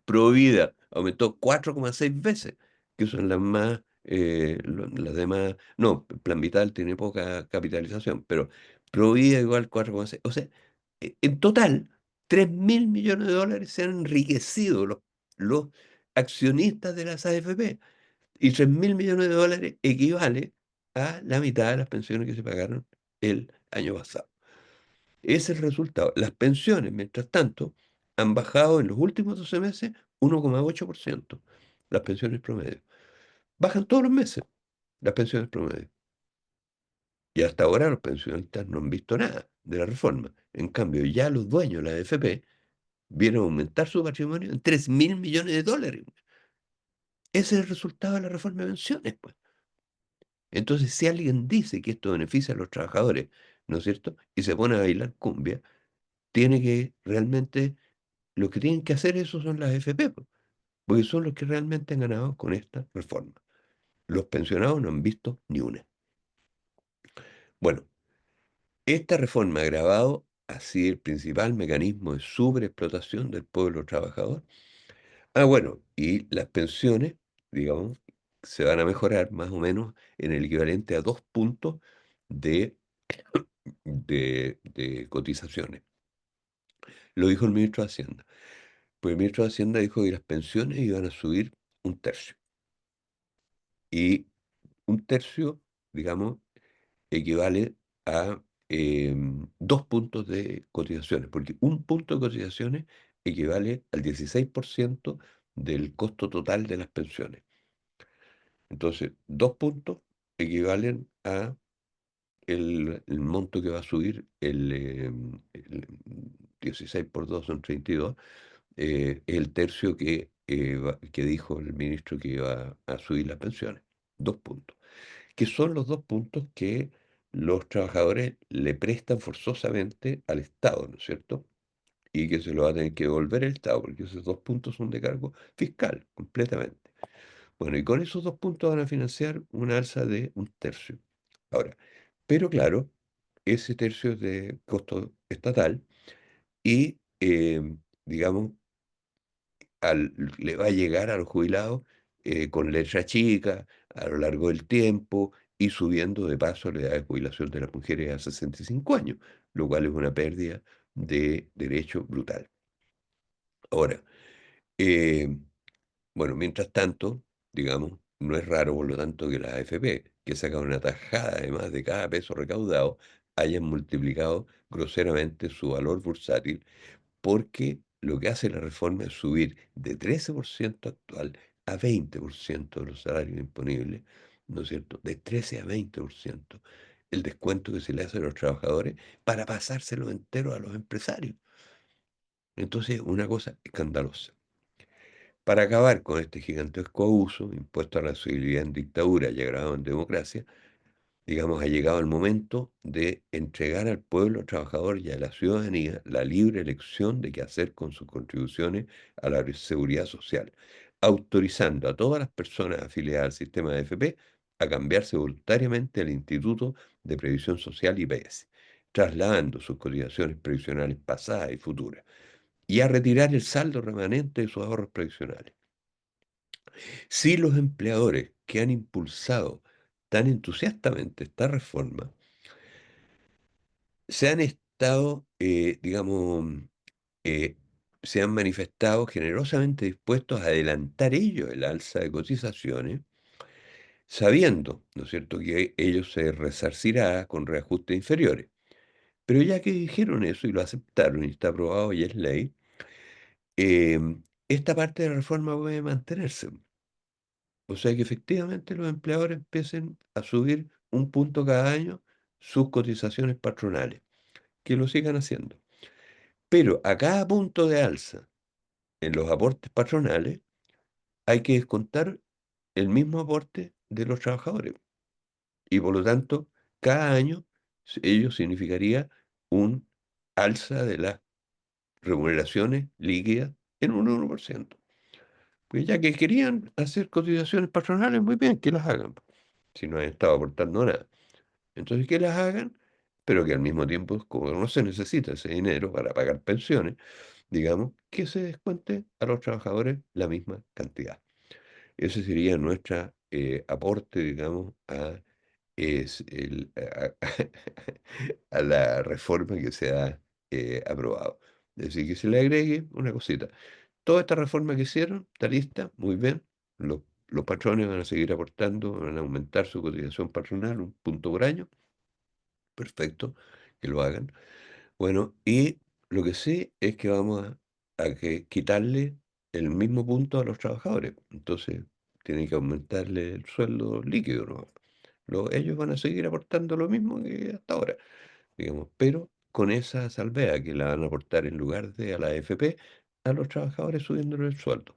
Provida aumentó 4,6 veces, que son las más, las demás, no, Plan Vital tiene poca capitalización, pero Provida igual 4,6. O sea, en total, 3.000 millones de dólares se han enriquecido los accionistas de las AFP, y 3.000 millones de dólares equivale a la mitad de las pensiones que se pagaron el año pasado. Ese es el resultado. Las pensiones, mientras tanto, han bajado en los últimos 12 meses 1,8%. Las pensiones promedio. Bajan todos los meses las pensiones promedio. Y hasta ahora los pensionistas no han visto nada de la reforma. En cambio, ya los dueños de la AFP vieron aumentar su patrimonio en 3.000 millones de dólares. Ese es el resultado de la reforma de pensiones, pues. Entonces, si alguien dice que esto beneficia a los trabajadores, ¿no es cierto? Y se pone a bailar cumbia, tiene que realmente lo que tienen que hacer eso son las AFP, po, porque son los que realmente han ganado con esta reforma. Los pensionados no han visto ni una. Bueno, esta reforma ha agravado así el principal mecanismo de sobreexplotación del pueblo trabajador. Bueno, y las pensiones, digamos, se van a mejorar más o menos en el equivalente a 2 puntos de, de cotizaciones. Lo dijo el ministro de Hacienda. Pues el ministro de Hacienda dijo que las pensiones iban a subir un tercio. Y un tercio, digamos, equivale a 2 puntos de cotizaciones, porque un punto de cotizaciones equivale al 16% del costo total de las pensiones. Entonces, 2 puntos equivalen a el monto que va a subir el 16 por 2 son 32, el tercio que dijo el ministro que iba a subir las pensiones. 2 puntos. Que son los 2 puntos que los trabajadores le prestan forzosamente al Estado, ¿no es cierto? Y que se lo va a tener que devolver el Estado, porque esos 2 puntos son de cargo fiscal, completamente. Bueno, y con esos 2 puntos van a financiar una alza de 1/3. Ahora, pero claro, ese tercio es de costo estatal y, digamos, le va a llegar a los jubilados con letra chica a lo largo del tiempo y subiendo de paso la edad de jubilación de las mujeres a 65 años, lo cual es una pérdida de derecho brutal. Ahora, eh, bueno, mientras tanto, digamos, no es raro, por lo tanto, que las AFP, que sacan una tajada además de cada peso recaudado, hayan multiplicado groseramente su valor bursátil, porque lo que hace la reforma es subir de 13% actual a 20% de los salarios disponibles, ¿no es cierto? De 13 a 20% el descuento que se le hace a los trabajadores para pasárselo entero a los empresarios. Entonces, una cosa escandalosa. Para acabar con este gigantesco abuso impuesto a la civilidad en dictadura y agravado en democracia, digamos, ha llegado el momento de entregar al pueblo trabajador y a la ciudadanía la libre elección de qué hacer con sus contribuciones a la seguridad social, autorizando a todas las personas afiliadas al sistema de AFP a cambiarse voluntariamente al Instituto de Previsión Social IPS, trasladando sus cotizaciones previsionales pasadas y futuras, y a retirar el saldo remanente de sus ahorros previsionales. Si los empleadores que han impulsado tan entusiastamente esta reforma se han estado, digamos, eh, se han manifestado generosamente dispuestos a adelantar ellos el alza de cotizaciones, sabiendo, ¿no es cierto?, que ellos se resarcirá con reajustes inferiores. Pero ya que dijeron eso y lo aceptaron y está aprobado y es ley, esta parte de la reforma puede mantenerse. O sea que efectivamente los empleadores empiecen a subir 1 punto cada año sus cotizaciones patronales, que lo sigan haciendo. Pero a cada punto de alza en los aportes patronales hay que descontar el mismo aporte de los trabajadores. Y por lo tanto, cada año ello significaría un alza de las remuneraciones líquidas en un 1%. Pues ya que querían hacer cotizaciones patronales, muy bien, que las hagan, si no han estado aportando nada. Entonces, que las hagan, pero que al mismo tiempo, como no se necesita ese dinero para pagar pensiones, digamos, que se descuente a los trabajadores la misma cantidad. Ese sería nuestro aporte, digamos, a la reforma que se ha aprobado. Es decir, que se le agregue una cosita. Toda esta reforma que hicieron está lista, muy bien. Los patrones van a seguir aportando, van a aumentar su cotización patronal 1 punto por año. Perfecto, que lo hagan. Bueno, y lo que sí es que vamos a que quitarle el mismo punto a los trabajadores. Entonces, tienen que aumentarle el sueldo líquido, ¿no? Ellos van a seguir aportando lo mismo que hasta ahora, digamos, pero con esa salvedad que la van a aportar en lugar de a la AFP, a los trabajadores subiéndole el sueldo.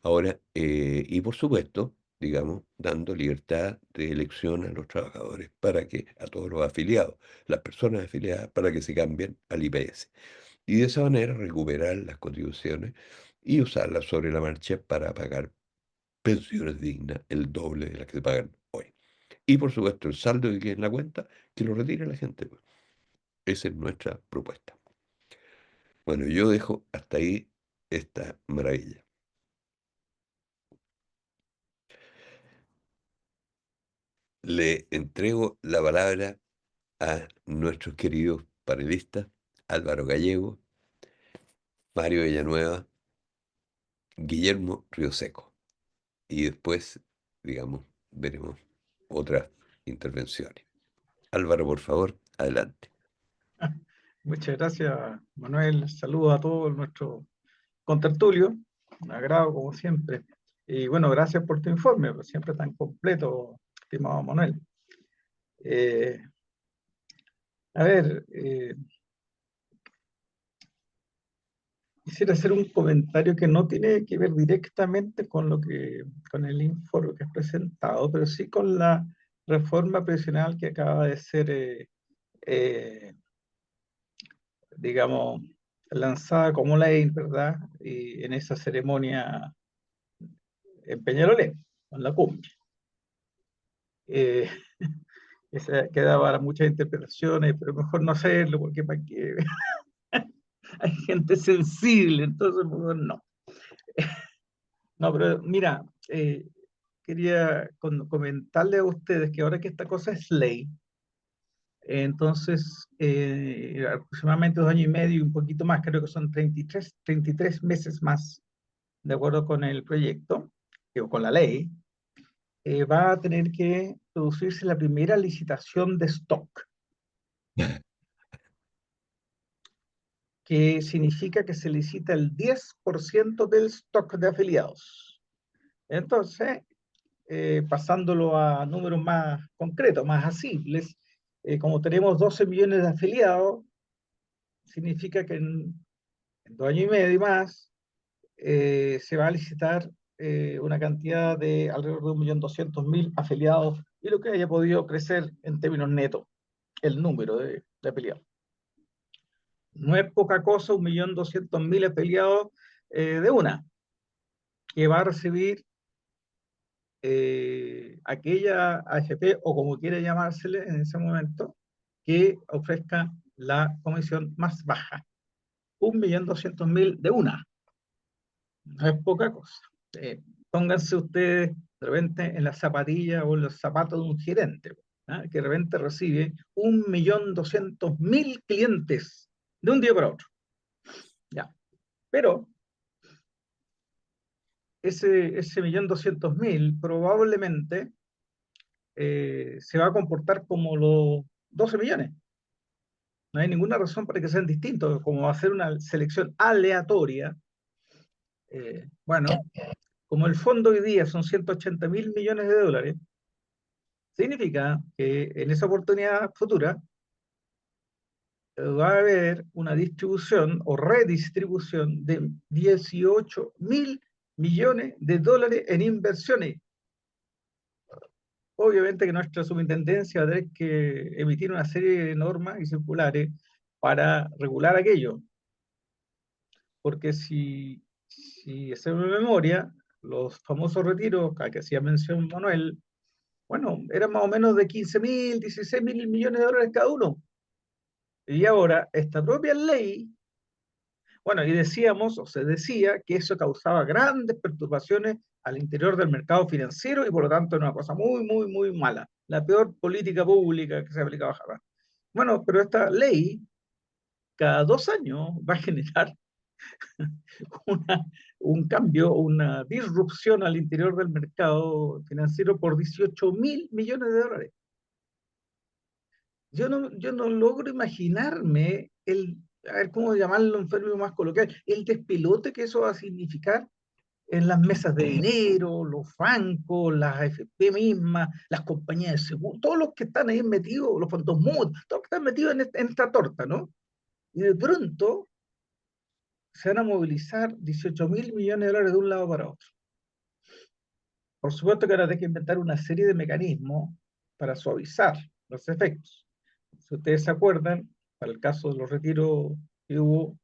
Ahora, y por supuesto, digamos, dando libertad de elección a los trabajadores para que, a todos los afiliados, las personas afiliadas, para que se cambien al IPS. Y de esa manera recuperar las contribuciones y usarlas sobre la marcha para pagar pensiones dignas, el doble de las que se pagan hoy. Y por supuesto, el saldo que quede en la cuenta, que lo retire la gente, pues. Esa es nuestra propuesta. Bueno, yo dejo hasta ahí esta maravilla. Le entrego la palabra a nuestros queridos panelistas, Álvaro Gallego, Mario Villanueva, Guillermo Rioseco. Y después, digamos, veremos otras intervenciones. Álvaro, por favor, adelante. Muchas gracias, Manuel. Saludos a todos nuestros contertulios. Un agrado, como siempre. Y bueno, gracias por tu informe, pues, siempre tan completo, estimado Manuel. Eh, a ver, quisiera hacer un comentario que no tiene que ver directamente con con el informe que has presentado, pero sí con reforma previsional que acaba de ser, eh, digamos, lanzada como ley, ¿verdad? Y en esa ceremonia en Peñalolén, en la cumbre. Eh, esa queda para muchas interpretaciones, pero mejor no hacerlo porque para qué hay gente sensible, entonces mejor no. No, pero mira, quería comentarle a ustedes que ahora que esta cosa es ley, entonces aproximadamente 2 años y medio y un poquito más, creo que son 33 meses más, de acuerdo con el proyecto, o con la ley, va a tener que producirse la primera licitación de stock, que significa que se licita el 10% del stock de afiliados. Entonces, pasándolo a números más concretos, más asibles, como tenemos 12 millones de afiliados, significa que en 2 años y medio y más se va a licitar una cantidad de alrededor de 1.200.000 afiliados y lo que haya podido crecer en términos netos, el número de afiliados. No es poca cosa, 1.200.000 afiliados de una, que va a recibir aquella AFP, o como quiera llamársele en ese momento, que ofrezca la comisión más baja. 1.200.000 de una. No es poca cosa. Pónganse ustedes de repente en la zapatilla o en los zapatos de un gerente, ¿ah? Que de repente recibe 1.200.000 clientes de un día para otro. Ya. Pero ese 1.200.000 probablemente se va a comportar como los 12 millones. No hay ninguna razón para que sean distintos, como hacer una selección aleatoria. Bueno, como el fondo hoy día son 180.000 millones de dólares, significa que en esa oportunidad futura va a haber una distribución o redistribución de 18.000 millones de dólares en inversiones. Obviamente que nuestra superintendencia va a tener que emitir una serie de normas y circulares para regular aquello, porque si hacemos memoria, los famosos retiros a que hacía mención Manuel, bueno, eran más o menos de 15.000, 16.000 millones de dólares cada uno. Y ahora, esta propia ley, bueno, y decíamos, o se decía, que eso causaba grandes perturbaciones al interior del mercado financiero y por lo tanto era una cosa muy, muy, muy mala. La peor política pública que se aplicaba jamás. Bueno, pero esta ley, cada 2 años, va a generar una, un cambio, una disrupción al interior del mercado financiero por 18.000 millones de dólares. Yo no logro imaginarme a ver cómo llamarlo en términos más coloquial, el despelote que eso va a significar en las mesas de dinero, los bancos, las AFP mismas, las compañías de seguro, todos los que están ahí metidos, los fondos mutuos, todos los que están metidos en esta torta, ¿no? Y de pronto se van a movilizar 18.000 millones de dólares de un lado para otro. Por supuesto que ahora hay que inventar una serie de mecanismos para suavizar los efectos. Si ustedes se acuerdan, para el caso de los retiros que hubo,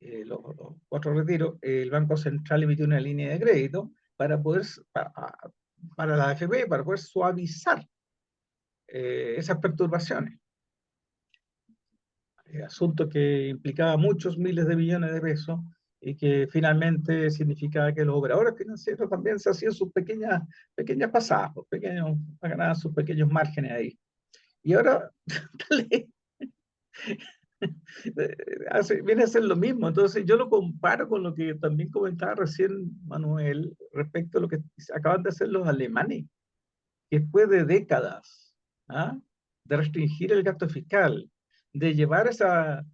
los 4 retiros, el Banco Central emitió una línea de crédito para la AFP, para poder suavizar esas perturbaciones. Asunto que implicaba muchos miles de millones de pesos y que finalmente significaba que los operadores financieros también se hacían sus pequeñas pasadas, ganaban sus pequeños márgenes ahí. Y ahora viene a ser lo mismo. Entonces yo lo comparo con lo que también comentaba recién Manuel respecto a lo que acaban de hacer los alemanes, que después de décadas, ¿ah?, de restringir el gasto fiscal, de llevar esa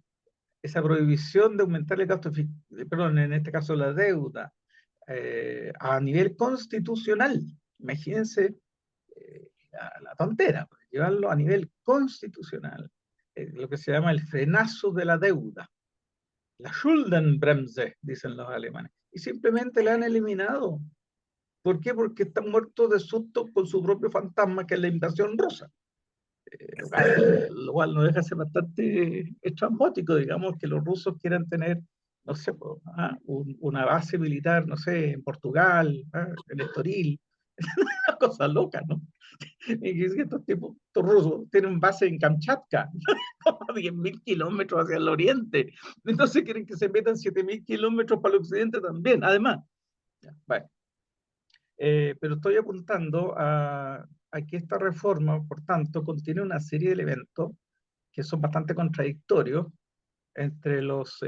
prohibición de aumentar el gasto fiscal, perdón, en este caso la deuda, a nivel constitucional. Imagínense la tontera, pues, llevarlo a nivel constitucional, lo que se llama el frenazo de la deuda, la Schuldenbremse, dicen los alemanes, y simplemente la han eliminado. ¿Por qué? Porque están muertos de susto con su propio fantasma, que es la invasión rusa. Lo cual nos deja ser bastante estrambótico, digamos, que los rusos quieran tener, no sé, una base militar, no sé, en Portugal, en Estoril, una cosa loca, ¿no? Y que si estos tipos, estos rusos, tienen base en Kamchatka, como a 10.000 kilómetros hacia el oriente. Entonces quieren que se metan 7.000 kilómetros para el occidente también, además. Bueno, pero estoy apuntando a que esta reforma, por tanto, contiene una serie de elementos que son bastante contradictorios entre los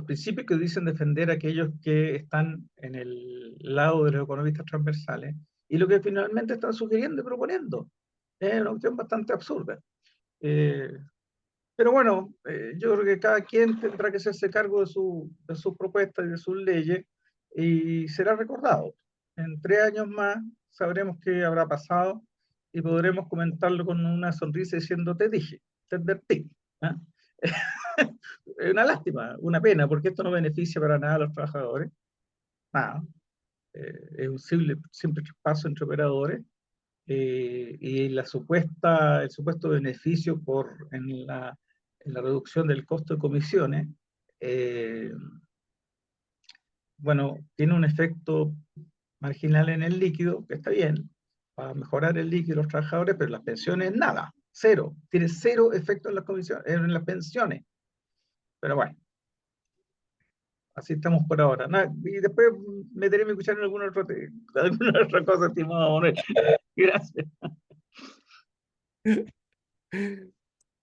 principios que dicen defender a aquellos que están en el lado de los economistas transversales y lo que finalmente están sugiriendo y proponiendo. Es una opción bastante absurda. Eh, pero bueno, yo creo que cada quien tendrá que hacerse cargo de sus propuestas y de sus leyes y será recordado. En 3 años más sabremos qué habrá pasado y podremos comentarlo con una sonrisa diciendo, te dije, te advertí. ¿Ah? Es una lástima, una pena, porque esto no beneficia para nada a los trabajadores. Nada. Es un simple traspaso entre operadores y el supuesto beneficio en la reducción del costo de comisiones, eh, bueno, tiene un efecto marginal en el líquido, que está bien, para mejorar el líquido de los trabajadores, pero las pensiones nada, cero, tiene cero efecto en las comisiones, en las pensiones. Pero bueno, así estamos por ahora. Y después meteré mi cuchara en alguna otra cosa, estimado Manuel. Gracias.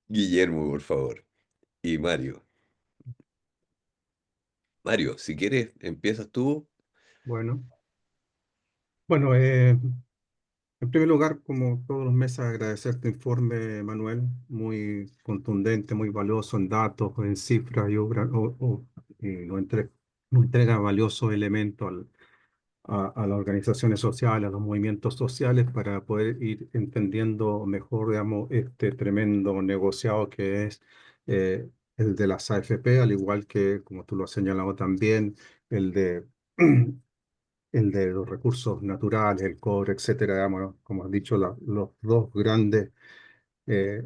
Guillermo, por favor. Y Mario. Mario, si quieres, empiezas tú. Bueno, bueno, en primer lugar, como todos los meses, agradecer tu informe, Manuel, muy contundente, muy valioso en datos, en cifras y, y nos entrega valiosos elementos a las organizaciones sociales, a los movimientos sociales, para poder ir entendiendo mejor, digamos, este tremendo negociado que es el de las AFP, al igual que, como tú lo has señalado también, el de el de los recursos naturales, el cobre, etcétera, digamos, ¿no? Como has dicho, los dos grandes eh,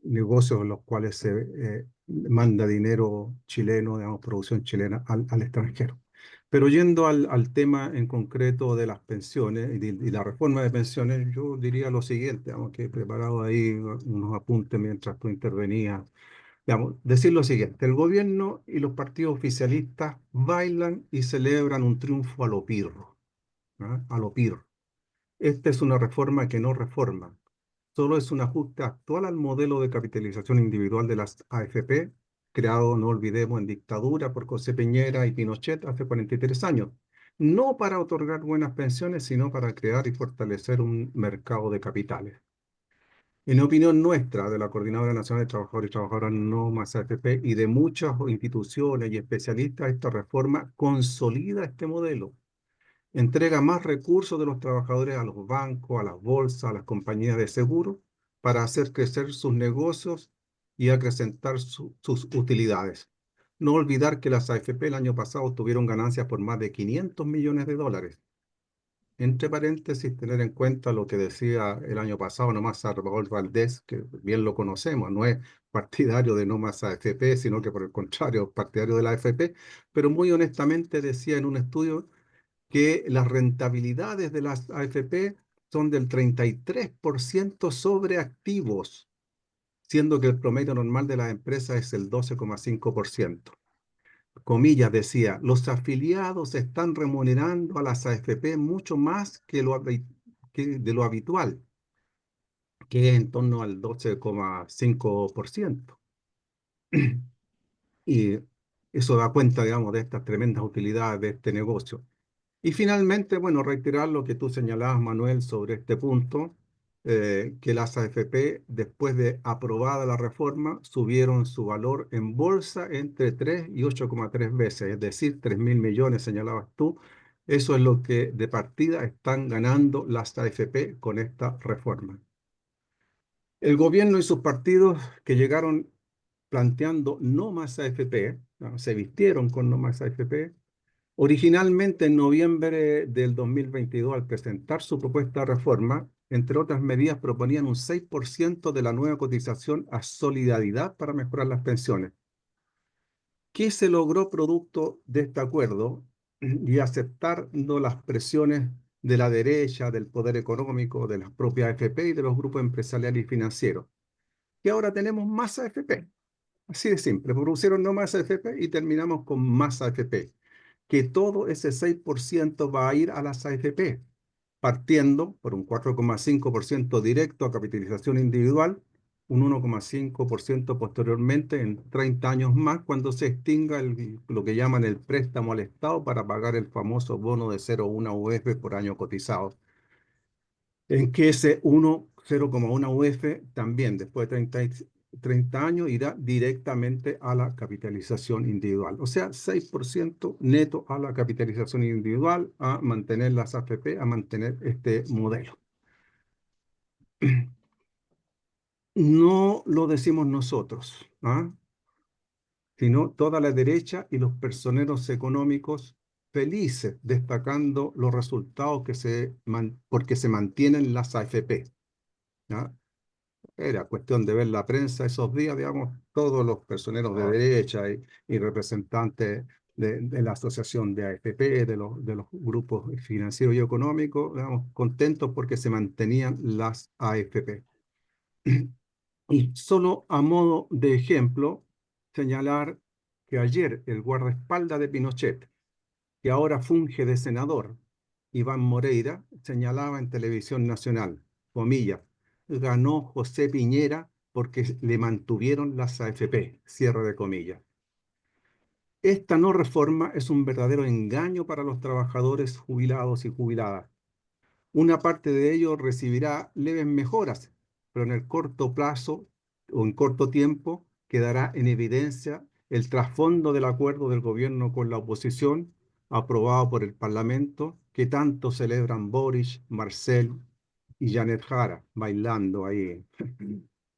negocios en los cuales se manda dinero chileno, digamos, producción chilena al extranjero. Pero yendo al tema en concreto de las pensiones y la reforma de pensiones, yo diría lo siguiente, digamos, que he preparado ahí unos apuntes mientras tú intervenías. Digamos, decir lo siguiente, el gobierno y los partidos oficialistas bailan y celebran un triunfo a lo pirro. ¿Ah? A lo PIR. Esta es una reforma que no reforma, solo es un ajuste actual al modelo de capitalización individual de las AFP, creado, no olvidemos, en dictadura por José Piñera y Pinochet hace 43 años, no para otorgar buenas pensiones, sino para crear y fortalecer un mercado de capitales. En opinión nuestra, de la Coordinadora Nacional de Trabajadores y Trabajadoras No Más AFP y de muchas instituciones y especialistas, esta reforma consolida este modelo, entrega más recursos de los trabajadores a los bancos, a las bolsas, a las compañías de seguro, para hacer crecer sus negocios y acrecentar sus utilidades. No olvidar que las AFP el año pasado tuvieron ganancias por más de 500 millones de dólares. Entre paréntesis, tener en cuenta lo que decía el año pasado nomás Salvador Valdés, que bien lo conocemos, no es partidario de no más AFP, sino que por el contrario, partidario de la AFP, pero muy honestamente decía en un estudio que las rentabilidades de las AFP son del 33% sobre activos, siendo que el promedio normal de las empresas es el 12,5%. Comillas decía, los afiliados están remunerando a las AFP mucho más que de lo habitual, que es en torno al 12,5%. Y eso da cuenta, digamos, de estas tremendas utilidades de este negocio. Y finalmente, bueno, reiterar lo que tú señalabas, Manuel, sobre este punto, que las AFP, después de aprobada la reforma, subieron su valor en bolsa entre 3 y 8,3 veces, es decir, 3.000 millones, señalabas tú. Eso es lo que de partida están ganando las AFP con esta reforma. El gobierno y sus partidos que llegaron planteando no más AFP, ¿no? Se vistieron con no más AFP, Originalmente, en noviembre del 2022, al presentar su propuesta de reforma, entre otras medidas, proponían un 6% de la nueva cotización a solidaridad para mejorar las pensiones. ¿Qué se logró producto de este acuerdo y aceptando las presiones de la derecha, del poder económico, de las propias AFP y de los grupos empresariales y financieros? Que ahora tenemos más AFP. Así de simple, producieron no más AFP y terminamos con más AFP. Que todo ese 6% va a ir a las AFP, partiendo por un 4,5% directo a capitalización individual, un 1,5% posteriormente en 30 años más, cuando se extinga lo que llaman el préstamo al Estado para pagar el famoso bono de 0,1 UF por año cotizado, en que ese 0,1 UF también después de 30 años irá directamente a la capitalización individual. O sea, 6% neto a la capitalización individual, a mantener las AFP, a mantener este modelo. No lo decimos nosotros, ¿ah? Sino toda la derecha y los personeros económicos felices, destacando los resultados porque se mantienen las AFP. ¿Ah? Era cuestión de ver la prensa esos días, digamos, todos los personeros de derecha y representantes de la asociación de AFP, de los grupos financieros y económicos, digamos, contentos porque se mantenían las AFP. Y solo a modo de ejemplo, señalar que ayer el guardaespaldas de Pinochet, que ahora funge de senador, Iván Moreira, señalaba en televisión nacional, comillas, ganó José Piñera porque le mantuvieron las AFP, cierre de comillas. Esta no reforma es un verdadero engaño para los trabajadores jubilados y jubiladas. Una parte de ellos recibirá leves mejoras, pero en el corto plazo o en corto tiempo quedará en evidencia el trasfondo del acuerdo del gobierno con la oposición aprobado por el Parlamento que tanto celebran Boris, Marcel y Janet Jara bailando ahí,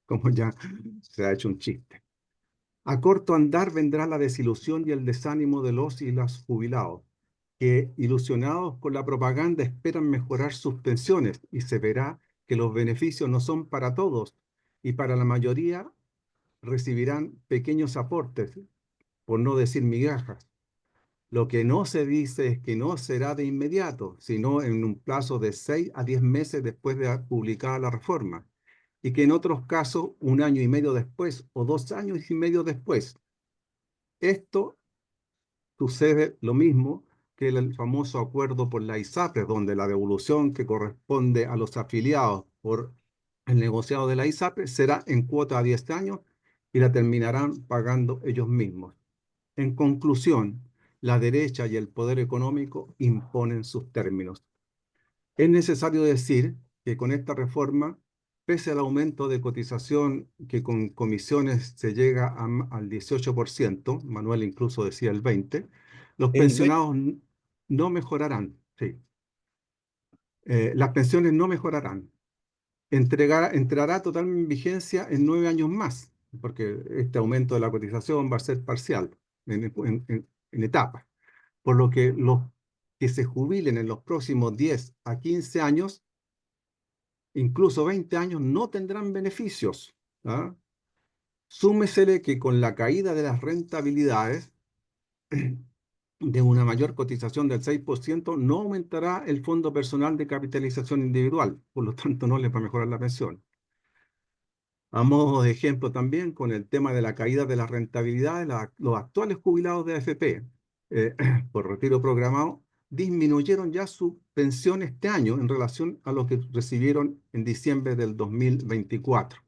como ya se ha hecho un chiste. A corto andar vendrá la desilusión y el desánimo de los y las jubilados, que, ilusionados con la propaganda, esperan mejorar sus pensiones y se verá que los beneficios no son para todos y para la mayoría recibirán pequeños aportes, por no decir migajas. Lo que no se dice es que no será de inmediato, sino en un plazo de 6 a 10 meses después de publicada la reforma, y que en otros casos 1 año y medio después o 2 años y medio después. Esto sucede lo mismo que el famoso acuerdo por la ISAPRES, donde la devolución que corresponde a los afiliados por el negociado de la ISAPRES será en cuota a 10 años y la terminarán pagando ellos mismos. En conclusión, la derecha y el poder económico imponen sus términos. Es necesario decir que con esta reforma, pese al aumento de cotización que con comisiones se llega al 18%, Manuel incluso decía el 20%, los El ve- pensionados no mejorarán. Sí. Las pensiones no mejorarán. Entrará totalmente en vigencia en 9 años más, porque este aumento de la cotización va a ser parcial, en etapas. Por lo que los que se jubilen en los próximos 10 a 15 años, incluso 20 años, no tendrán beneficios. ¿Ah? Súmesele que con la caída de las rentabilidades de una mayor cotización del 6%, no aumentará el fondo personal de capitalización individual, por lo tanto no les va a mejorar la pensión. A modo de ejemplo también, con el tema de la caída de la rentabilidad, los actuales jubilados de AFP eh, por retiro programado disminuyeron ya su pensión este año en relación a lo que recibieron en diciembre del 2024.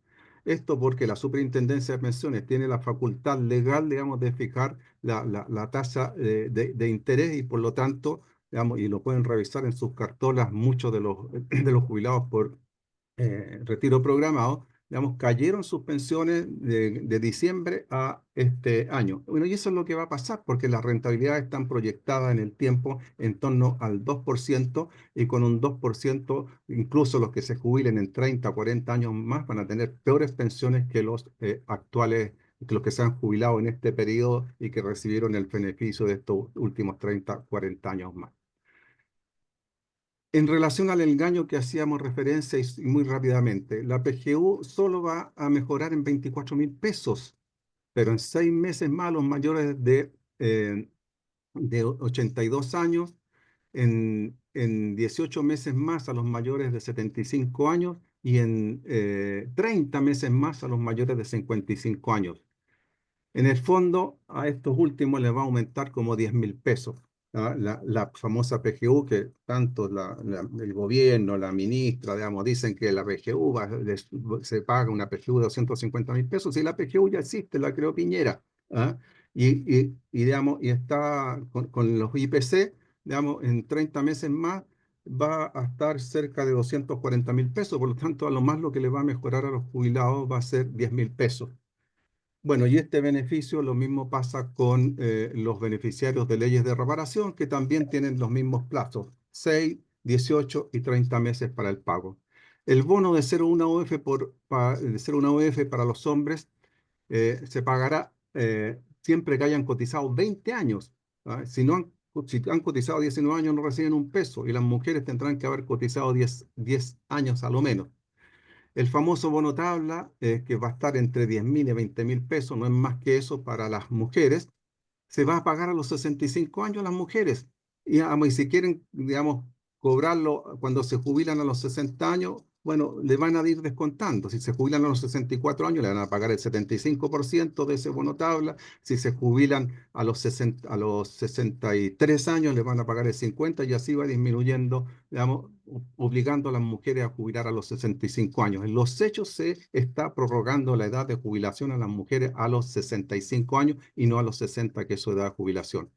Esto porque la Superintendencia de Pensiones tiene la facultad legal, digamos, de fijar la tasa de interés y por lo tanto, digamos, y lo pueden revisar en sus cartolas muchos de los jubilados por retiro programado, digamos, cayeron sus pensiones de diciembre a este año. Bueno, y eso es lo que va a pasar porque las rentabilidades están proyectadas en el tiempo en torno al 2% y con un 2%, incluso los que se jubilen en 30 o 40 años más van a tener peores pensiones que los actuales los que se han jubilado en este periodo y que recibieron el beneficio de estos últimos 30, 40 años más. En relación al engaño que hacíamos referencia y muy rápidamente, la PGU solo va a mejorar en 24.000 pesos, pero en 6 meses más los mayores de 82 años, en 18 meses más a los mayores de 75 años y en 30 meses más a los mayores de 55 años. En el fondo, a estos últimos les va a aumentar como 10.000 pesos. ¿Ah? La famosa PGU, que tanto el gobierno, la ministra, digamos, dicen que la PGU se paga una PGU de 250.000 pesos, y la PGU ya existe, la creó Piñera. ¿Ah? Digamos, y está con los IPC, digamos, en 30 meses más va a estar cerca de 240.000 pesos. Por lo tanto, a lo más lo que le va a mejorar a los jubilados va a ser 10.000 pesos. Bueno, y este beneficio lo mismo pasa con los beneficiarios de leyes de reparación, que también tienen los mismos plazos, 6, 18 y 30 meses para el pago. El bono de 0,1 UF, de 0,1 UF para los hombres se pagará siempre que hayan cotizado 20 años. ¿Ah? Si han cotizado 19 años no reciben un peso, y las mujeres tendrán que haber cotizado 10 años a lo menos. El famoso bono tabla, que va a estar entre 10.000 y 20.000 pesos, no es más que eso para las mujeres, se va a pagar a los 65 años las mujeres. Y si quieren, digamos, cobrarlo cuando se jubilan a los 60 años, bueno, le van a ir descontando. Si se jubilan a los 64 años, le van a pagar el 75% de ese bono tabla. Si se jubilan a los 63 años, le van a pagar el 50%, y así va disminuyendo, digamos, obligando a las mujeres a jubilar a los 65 años. En los hechos se está prorrogando la edad de jubilación a las mujeres a los 65 años y no a los 60, que es su edad de jubilación.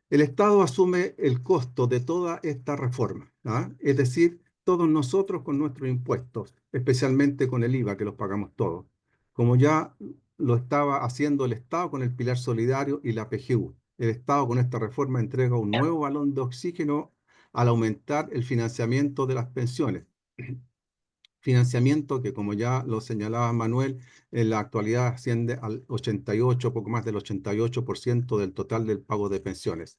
El Estado asume el costo de toda esta reforma, ¿ah? Es decir, todos nosotros con nuestros impuestos, especialmente con el IVA, que los pagamos todos, como ya lo estaba haciendo el Estado con el Pilar Solidario y la PGU. El Estado con esta reforma entrega un nuevo balón de oxígeno al aumentar el financiamiento de las pensiones. Financiamiento que, como ya lo señalaba Manuel, en la actualidad asciende al 88, poco más del 88% del total del pago de pensiones.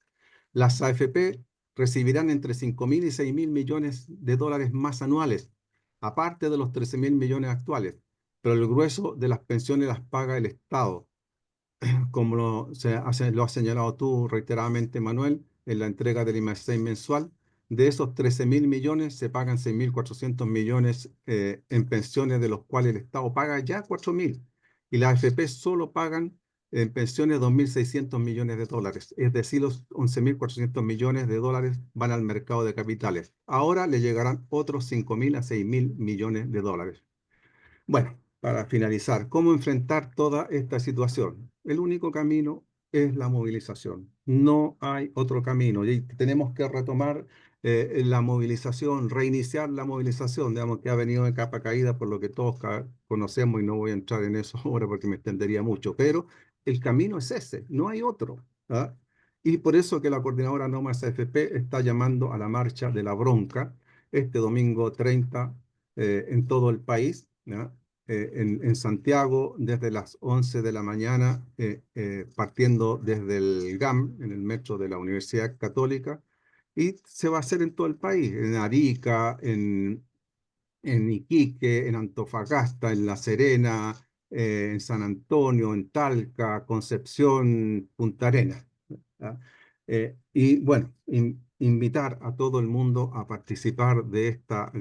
Las AFP recibirán entre 5.000 y 6.000 millones de dólares más anuales, aparte de los 13.000 millones actuales, pero el grueso de las pensiones las paga el Estado, como lo has señalado tú reiteradamente, Manuel, en la entrega del IMAX mensual. De esos 13.000 millones se pagan 6.400 millones en pensiones, de los cuales el Estado paga ya 4.000. Y las AFP solo pagan en pensiones 2.600 millones de dólares. Es decir, los 11.400 millones de dólares van al mercado de capitales. Ahora le llegarán otros 5.000 a 6.000 millones de dólares. Bueno, para finalizar, ¿cómo enfrentar toda esta situación? El único camino es la movilización. No hay otro camino. Y tenemos que retomar la movilización, reiniciar la movilización, digamos, que ha venido de capa caída, por lo que todos conocemos, y no voy a entrar en eso ahora porque me extendería mucho, pero el camino es ese, no hay otro. ¿Ah? Y por eso que la coordinadora No Más AFP está llamando a la marcha de la bronca este domingo 30 en todo el país, ¿ya? En Santiago desde las 11 de la mañana, partiendo desde el GAM, en el metro de la Universidad Católica, y se va a hacer en todo el país, en Arica, en Iquique, en Antofagasta, en La Serena, en San Antonio, en Talca, Concepción, Punta Arenas. ¿Ah? Y bueno, invitar a todo el mundo a participar de esta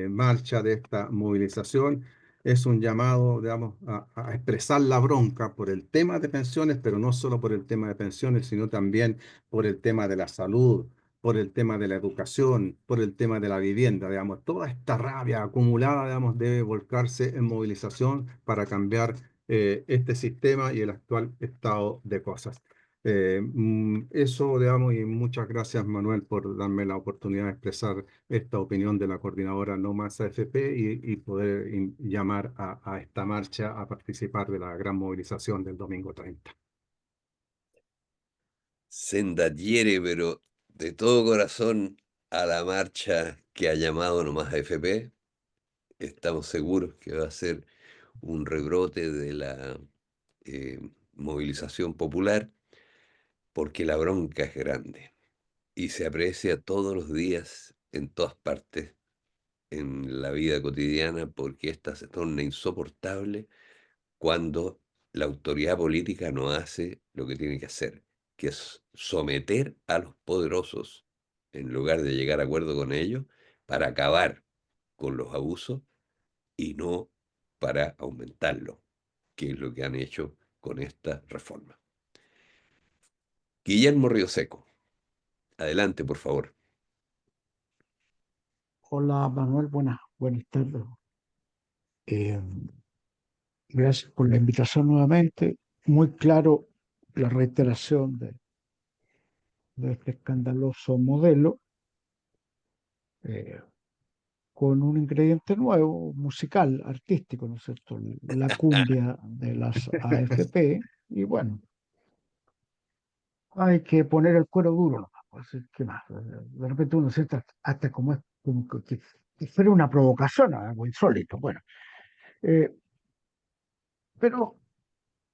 marcha, de esta movilización. Es un llamado, digamos, a expresar la bronca por el tema de pensiones, pero no solo por el tema de pensiones, sino también por el tema de la salud, por el tema de la educación, por el tema de la vivienda, digamos. Toda esta rabia acumulada, digamos, debe volcarse en movilización para cambiar este sistema y el actual estado de cosas. Eso, digamos, y muchas gracias, Manuel, por darme la oportunidad de expresar esta opinión de la coordinadora No Más AFP, y poder llamar a esta marcha a participar de la gran movilización del domingo 30. Senda adhiere, pero de todo corazón, a la marcha que ha llamado Nomás AFP. Estamos seguros que va a ser un rebrote de la movilización popular, porque la bronca es grande y se aprecia todos los días en todas partes en la vida cotidiana, porque esta se torna insoportable cuando la autoridad política no hace lo que tiene que hacer, que es someter a los poderosos en lugar de llegar a acuerdo con ellos para acabar con los abusos y no para aumentarlos, que es lo que han hecho con esta reforma. Guillermo Río-Seco, adelante, por favor. Hola Manuel, buenas tardes. Eh, Gracias por la invitación nuevamente. Muy claro la reiteración de este escandaloso modelo, eh, con un ingrediente nuevo, musical, artístico, ¿no es cierto? La cumbia de las AFP. Y bueno, hay que poner el cuero duro nomás, pues, ¿qué más? De repente uno siente hasta como es como que fuera una provocación, algo insólito. Bueno, eh, pero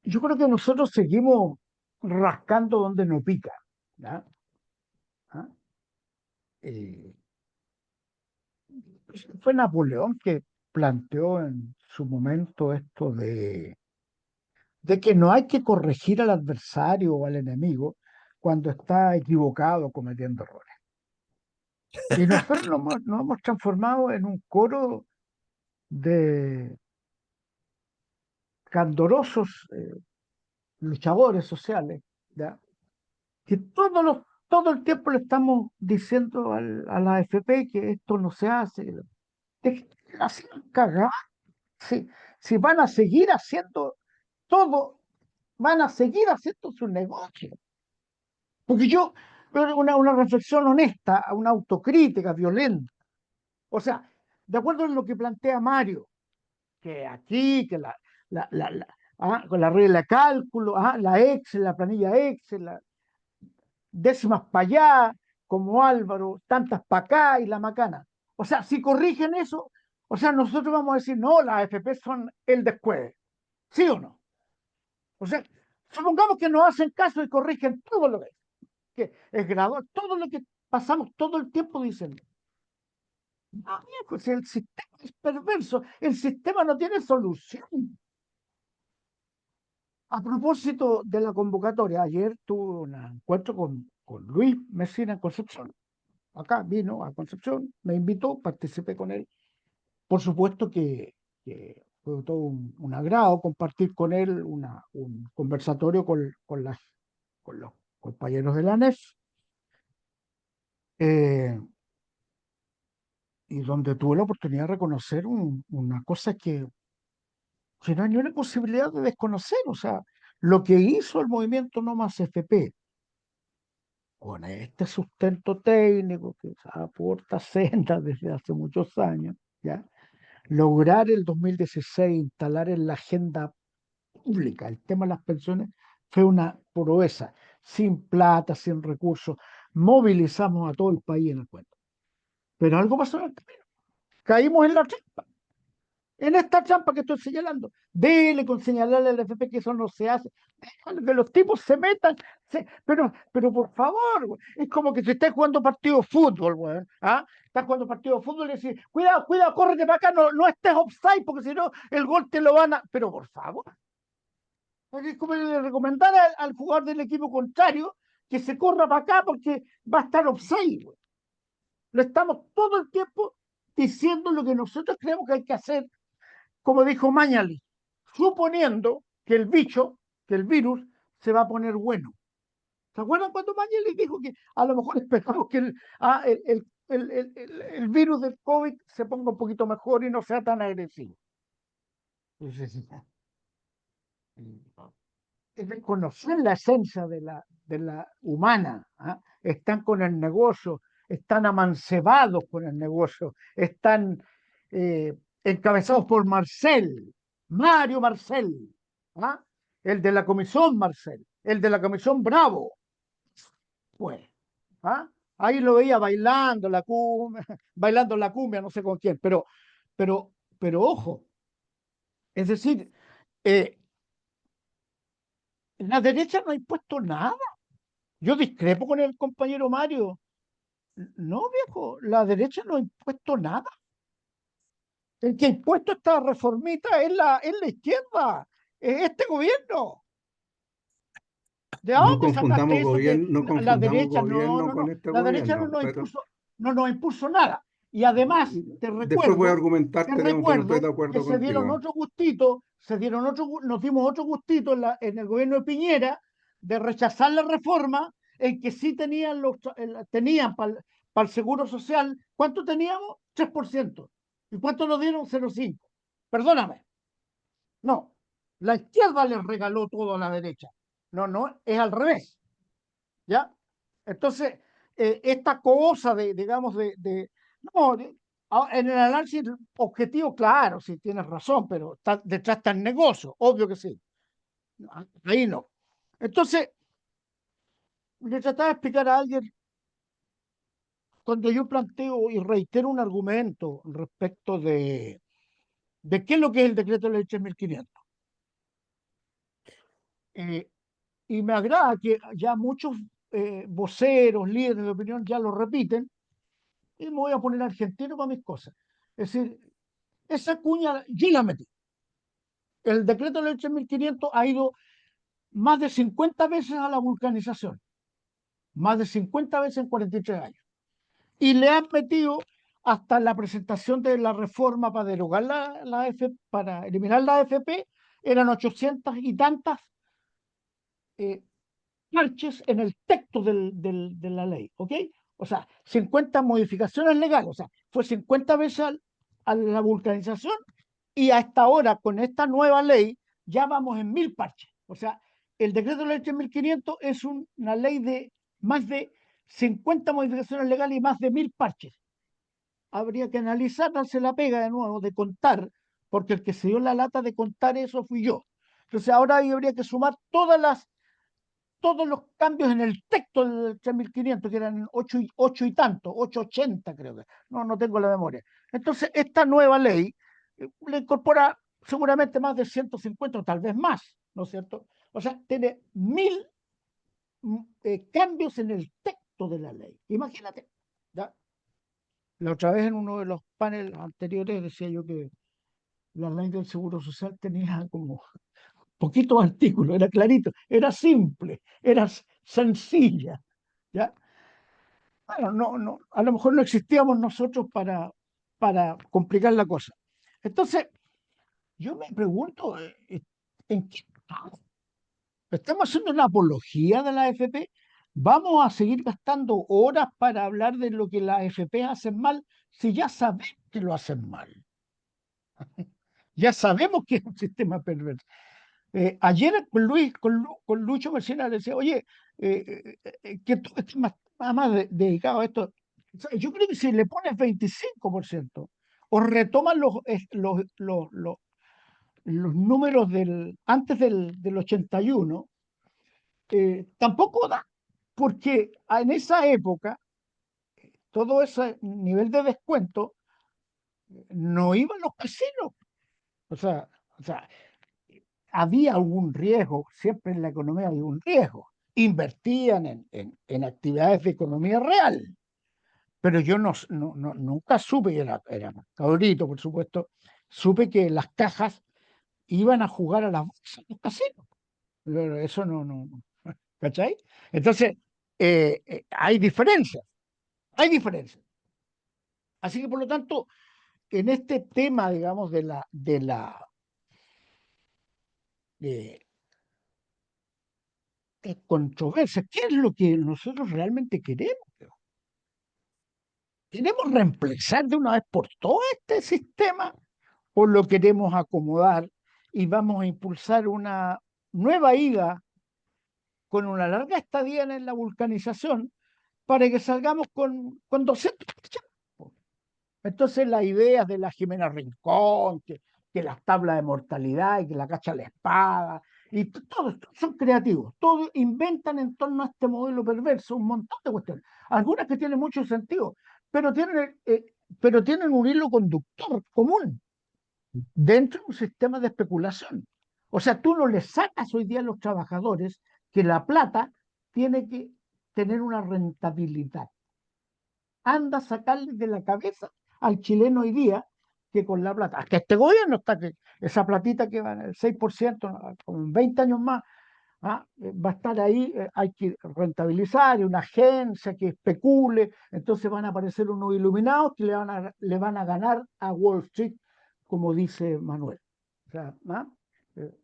yo creo que nosotros seguimos rascando donde no pica, ¿ya? ¿Ah? Eh, Fue Napoleón que planteó en su momento esto de que no hay que corregir al adversario o al enemigo cuando está equivocado cometiendo errores. Y nosotros nos hemos transformado en un coro de candorosos luchadores sociales, ¿ya? Que todo el tiempo le estamos diciendo a la AFP que esto no se hace. Así cagar. Si, si van a seguir haciendo todo, van a seguir haciendo su negocio. Porque yo veo una reflexión honesta, una autocrítica violenta. O sea, de acuerdo en lo que plantea Mario, que aquí, que con la regla de cálculo, la Excel, la planilla Excel, décimas para allá, como Álvaro, tantas para acá y la macana. O sea, si corrigen eso, o sea, nosotros vamos a decir, no, las AFP son el después, ¿sí o no? O sea, supongamos que nos hacen caso y corrigen todo lo que es gradual, todo lo que pasamos todo el tiempo diciendo. Ah, viejo, si el sistema es perverso, el sistema no tiene solución. A propósito de la convocatoria, ayer tuve un encuentro con Luis Mesina en Concepción. Acá vino a Concepción, me invitó, participé con él. Por supuesto que fue todo un agrado compartir con él un conversatorio con los compañeros de la ANEF, y donde tuve la oportunidad de reconocer una cosa que no hay ni una posibilidad de desconocer. O sea, lo que hizo el movimiento No Más FP, con este sustento técnico que aporta Senda desde hace muchos años, ¿ya? Lograr el 2016 instalar en la agenda pública el tema de las pensiones fue una proeza, sin plata, sin recursos, movilizamos a todo el país en el cuento. Pero algo pasó en el camino, caímos en la trampa, en esta trampa que estoy señalando. Dele con señalarle al FP que eso no se hace. Déjale que los tipos se metan. Pero por favor, güey, es como que si estás jugando partido de fútbol, güey. ¿Ah? Estás jugando partido de fútbol y decís, cuidado, cuidado, córrete para acá, no estés offside, porque si no, el gol te lo van a. Pero por favor, es como le recomendar al jugador del equipo contrario que se corra para acá porque va a estar offside, güey. Lo estamos todo el tiempo diciendo lo que nosotros creemos que hay que hacer, como dijo Mañali, suponiendo que el bicho, que el virus, se va a poner bueno. ¿Se acuerdan cuando Mañali dijo que a lo mejor esperamos que el virus del COVID se ponga un poquito mejor y no sea tan agresivo? Entonces, es desconocer la esencia de la humana. ¿Ah? Están con el negocio, están amancebados con el negocio, están eh, encabezados por Marcel, Mario Marcel, ¿ah? El de la comisión Marcel, el de la comisión Bravo. Pues, ¿ah? Ahí lo veía bailando la cumbia, bailando la cumbia, no sé con quién, pero ojo, es decir, eh, la derecha no ha impuesto nada. Yo discrepo con el compañero Mario. No, viejo, la derecha no ha impuesto nada. El que ha impuesto esta reformita es la izquierda, es este gobierno. ¿De No dónde sacaste confundamos eso que gobierno, no la confundamos derecha? No, gobierno no, con no. este La derecha gobierno, pero no nos impuso nada. Y además, después voy a te argumentarte de que no estoy de recuerdo que acuerdo se dieron contigo. otro gustito, nos dimos otro gustito en el gobierno de Piñera de rechazar la reforma en que sí tenían para el seguro social. ¿Cuánto teníamos? 3%. ¿Y cuánto nos dieron? 0,5. Perdóname. No, la izquierda les regaló todo a la derecha. No, no, es al revés. ¿Ya? Entonces, esta cosa digamos, no, en el análisis objetivo, claro, sí tienes razón, pero detrás está el negocio, obvio que sí. Ahí no. Entonces, le trataba de explicar a alguien, cuando yo planteo y reitero un argumento respecto de qué es lo que es el decreto de ley 3.500. Eh, y me agrada que ya muchos voceros, líderes de opinión ya lo repiten, y me voy a poner argentino para mis cosas. Es decir, esa cuña yo la metí. El decreto de ley 3.500 ha ido más de 50 veces a la vulcanización, más de 50 veces en 43 años. Y le han metido hasta la presentación de la reforma para derogar la AFP, para eliminar la AFP, eran 800 y tantas eh, parches en el texto de la ley, ¿ok? O sea, 50 modificaciones legales, o sea, fue 50 veces a la vulcanización y hasta ahora con esta nueva ley ya vamos en 1.000 parches. O sea, el decreto de ley 3.500 es una ley de más de 50 modificaciones legales y más de 1.000 parches. Habría que analizar, darse la pega de nuevo, de contar, porque el que se dio la lata de contar eso fui yo. Entonces ahora habría que sumar todos los cambios en el texto del 3.500, que eran 8 y tanto, 880 creo que, no tengo la memoria. Entonces, esta nueva ley le incorpora seguramente más de 150 o tal vez más, ¿no es cierto? O sea, tiene 1.000 cambios en el texto de la ley. Imagínate. ¿Ya? La otra vez en uno de los paneles anteriores decía yo que la ley del Seguro Social tenía como poquitos artículos, era clarito, era simple, era sencilla, ¿ya? Bueno, a lo mejor no existíamos nosotros para complicar la cosa. Entonces, yo me pregunto, ¿en qué estamos? ¿Estamos haciendo una apología de la AFP? ¿Vamos a seguir gastando horas para hablar de lo que las AFP hacen mal si ya sabemos que lo hacen mal? Ya sabemos que es un sistema perverso. Ayer con Lucho Mercena le decía, oye, que tú estás más dedicado a esto. O sea, yo creo que si le pones 25% o retoman los números antes del 81, tampoco da, porque en esa época todo ese nivel de descuento no iba a los casinos. O sea, o sea, había algún riesgo, siempre en la economía había un riesgo. Invertían en actividades de economía real, pero yo nunca supe, y era cabrito, por supuesto, supe que las cajas iban a jugar a las bolsas, los casinos. Pero eso ¿cachai? Entonces, hay diferencias. Así que, por lo tanto, en este tema, digamos, de controversia, ¿qué es lo que nosotros realmente queremos? ¿Queremos reemplazar de una vez por todas este sistema o lo queremos acomodar y vamos a impulsar una nueva ida con una larga estadía en la vulcanización para que salgamos con 200 parchados? Entonces las ideas de la Jimena Rincón, que las tablas de mortalidad y que la cacha a la espada, y todo esto son creativos, todos inventan en torno a este modelo perverso un montón de cuestiones, algunas que tienen mucho sentido, pero tienen un hilo conductor común dentro de un sistema de especulación. O sea, tú no le sacas hoy día a los trabajadores que la plata tiene que tener una rentabilidad. Anda a sacarle de la cabeza al chileno hoy día que con la plata, hasta este gobierno está que esa platita que va en el 6%, ¿no? Como en 20 años más, va a estar ahí, hay que rentabilizar, una agencia que especule, entonces van a aparecer unos iluminados que le van a ganar a Wall Street, como dice Manuel. O sea, Eh,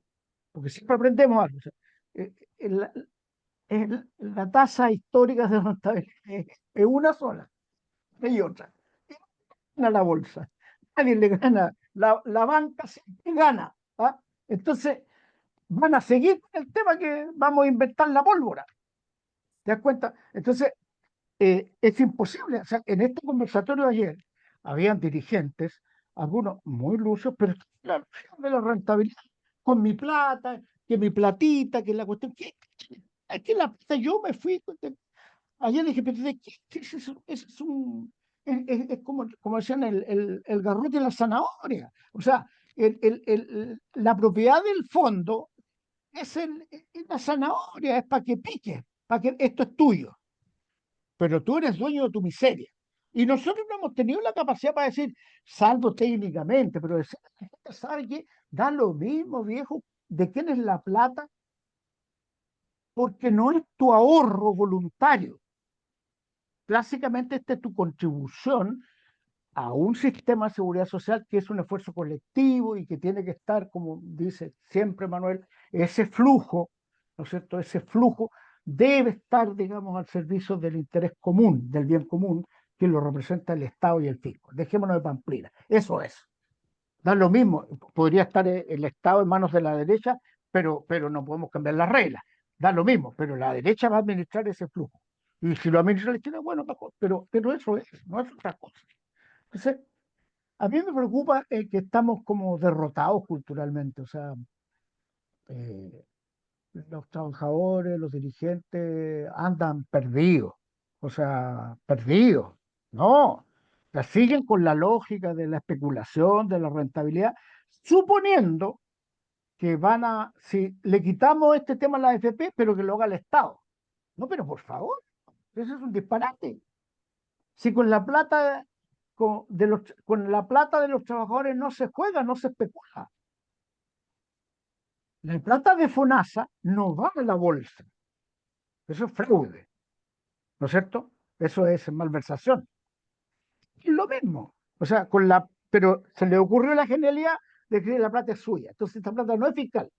porque siempre aprendemos algo. O sea, eh, el- la tasa histórica de rentabilidad es una sola, no hay otra. Gana la bolsa. Nadie le gana. La banca siempre gana. ¿Ah? Entonces, van a seguir con el tema que vamos a inventar la pólvora. ¿Te das cuenta? Entonces, es imposible. O sea, en este conversatorio de ayer habían dirigentes, algunos muy lucios, pero claro, de la rentabilidad, con mi plata, que mi platita, que la cuestión, es que la plata yo me fui. Ayer dije, pero ¿de qué es eso? Es un, es como decían, el garrote y la zanahoria. O sea, la propiedad del fondo es la zanahoria, es para que pique, para que esto es tuyo, pero tú eres dueño de tu miseria. Y nosotros no hemos tenido la capacidad para decir, salvo técnicamente, pero decir, la gente sabe que da lo mismo, viejo, de quién es la plata, porque no es tu ahorro voluntario. Clásicamente, esta es tu contribución a un sistema de seguridad social que es un esfuerzo colectivo y que tiene que estar, como dice siempre Manuel, ese flujo, ¿no es cierto? Ese flujo debe estar, digamos, al servicio del interés común, del bien común, que lo representa el Estado y el fisco. Dejémonos de pamplina. Eso es. Da lo mismo. Podría estar el Estado en manos de la derecha, pero no podemos cambiar las reglas. Da lo mismo, pero la derecha va a administrar ese flujo. Y si lo administra la izquierda, bueno, mejor. Pero eso es, no es otra cosa. Entonces, a mí me preocupa que estamos como derrotados culturalmente, o sea, eh, los trabajadores, los dirigentes andan perdidos, o sea, perdidos, no, la siguen con la lógica de la especulación, de la rentabilidad, suponiendo que si le quitamos este tema a la AFP, pero que lo haga el Estado. No, pero por favor, eso es un disparate. Si con la plata de los trabajadores no se juega, no se especula. La plata de FONASA no va a la bolsa. Eso es fraude, ¿no es cierto? Eso es malversación. Es lo mismo. O sea, pero se le ocurrió la genialidad de que la plata es suya. Entonces esta plata no es fiscal,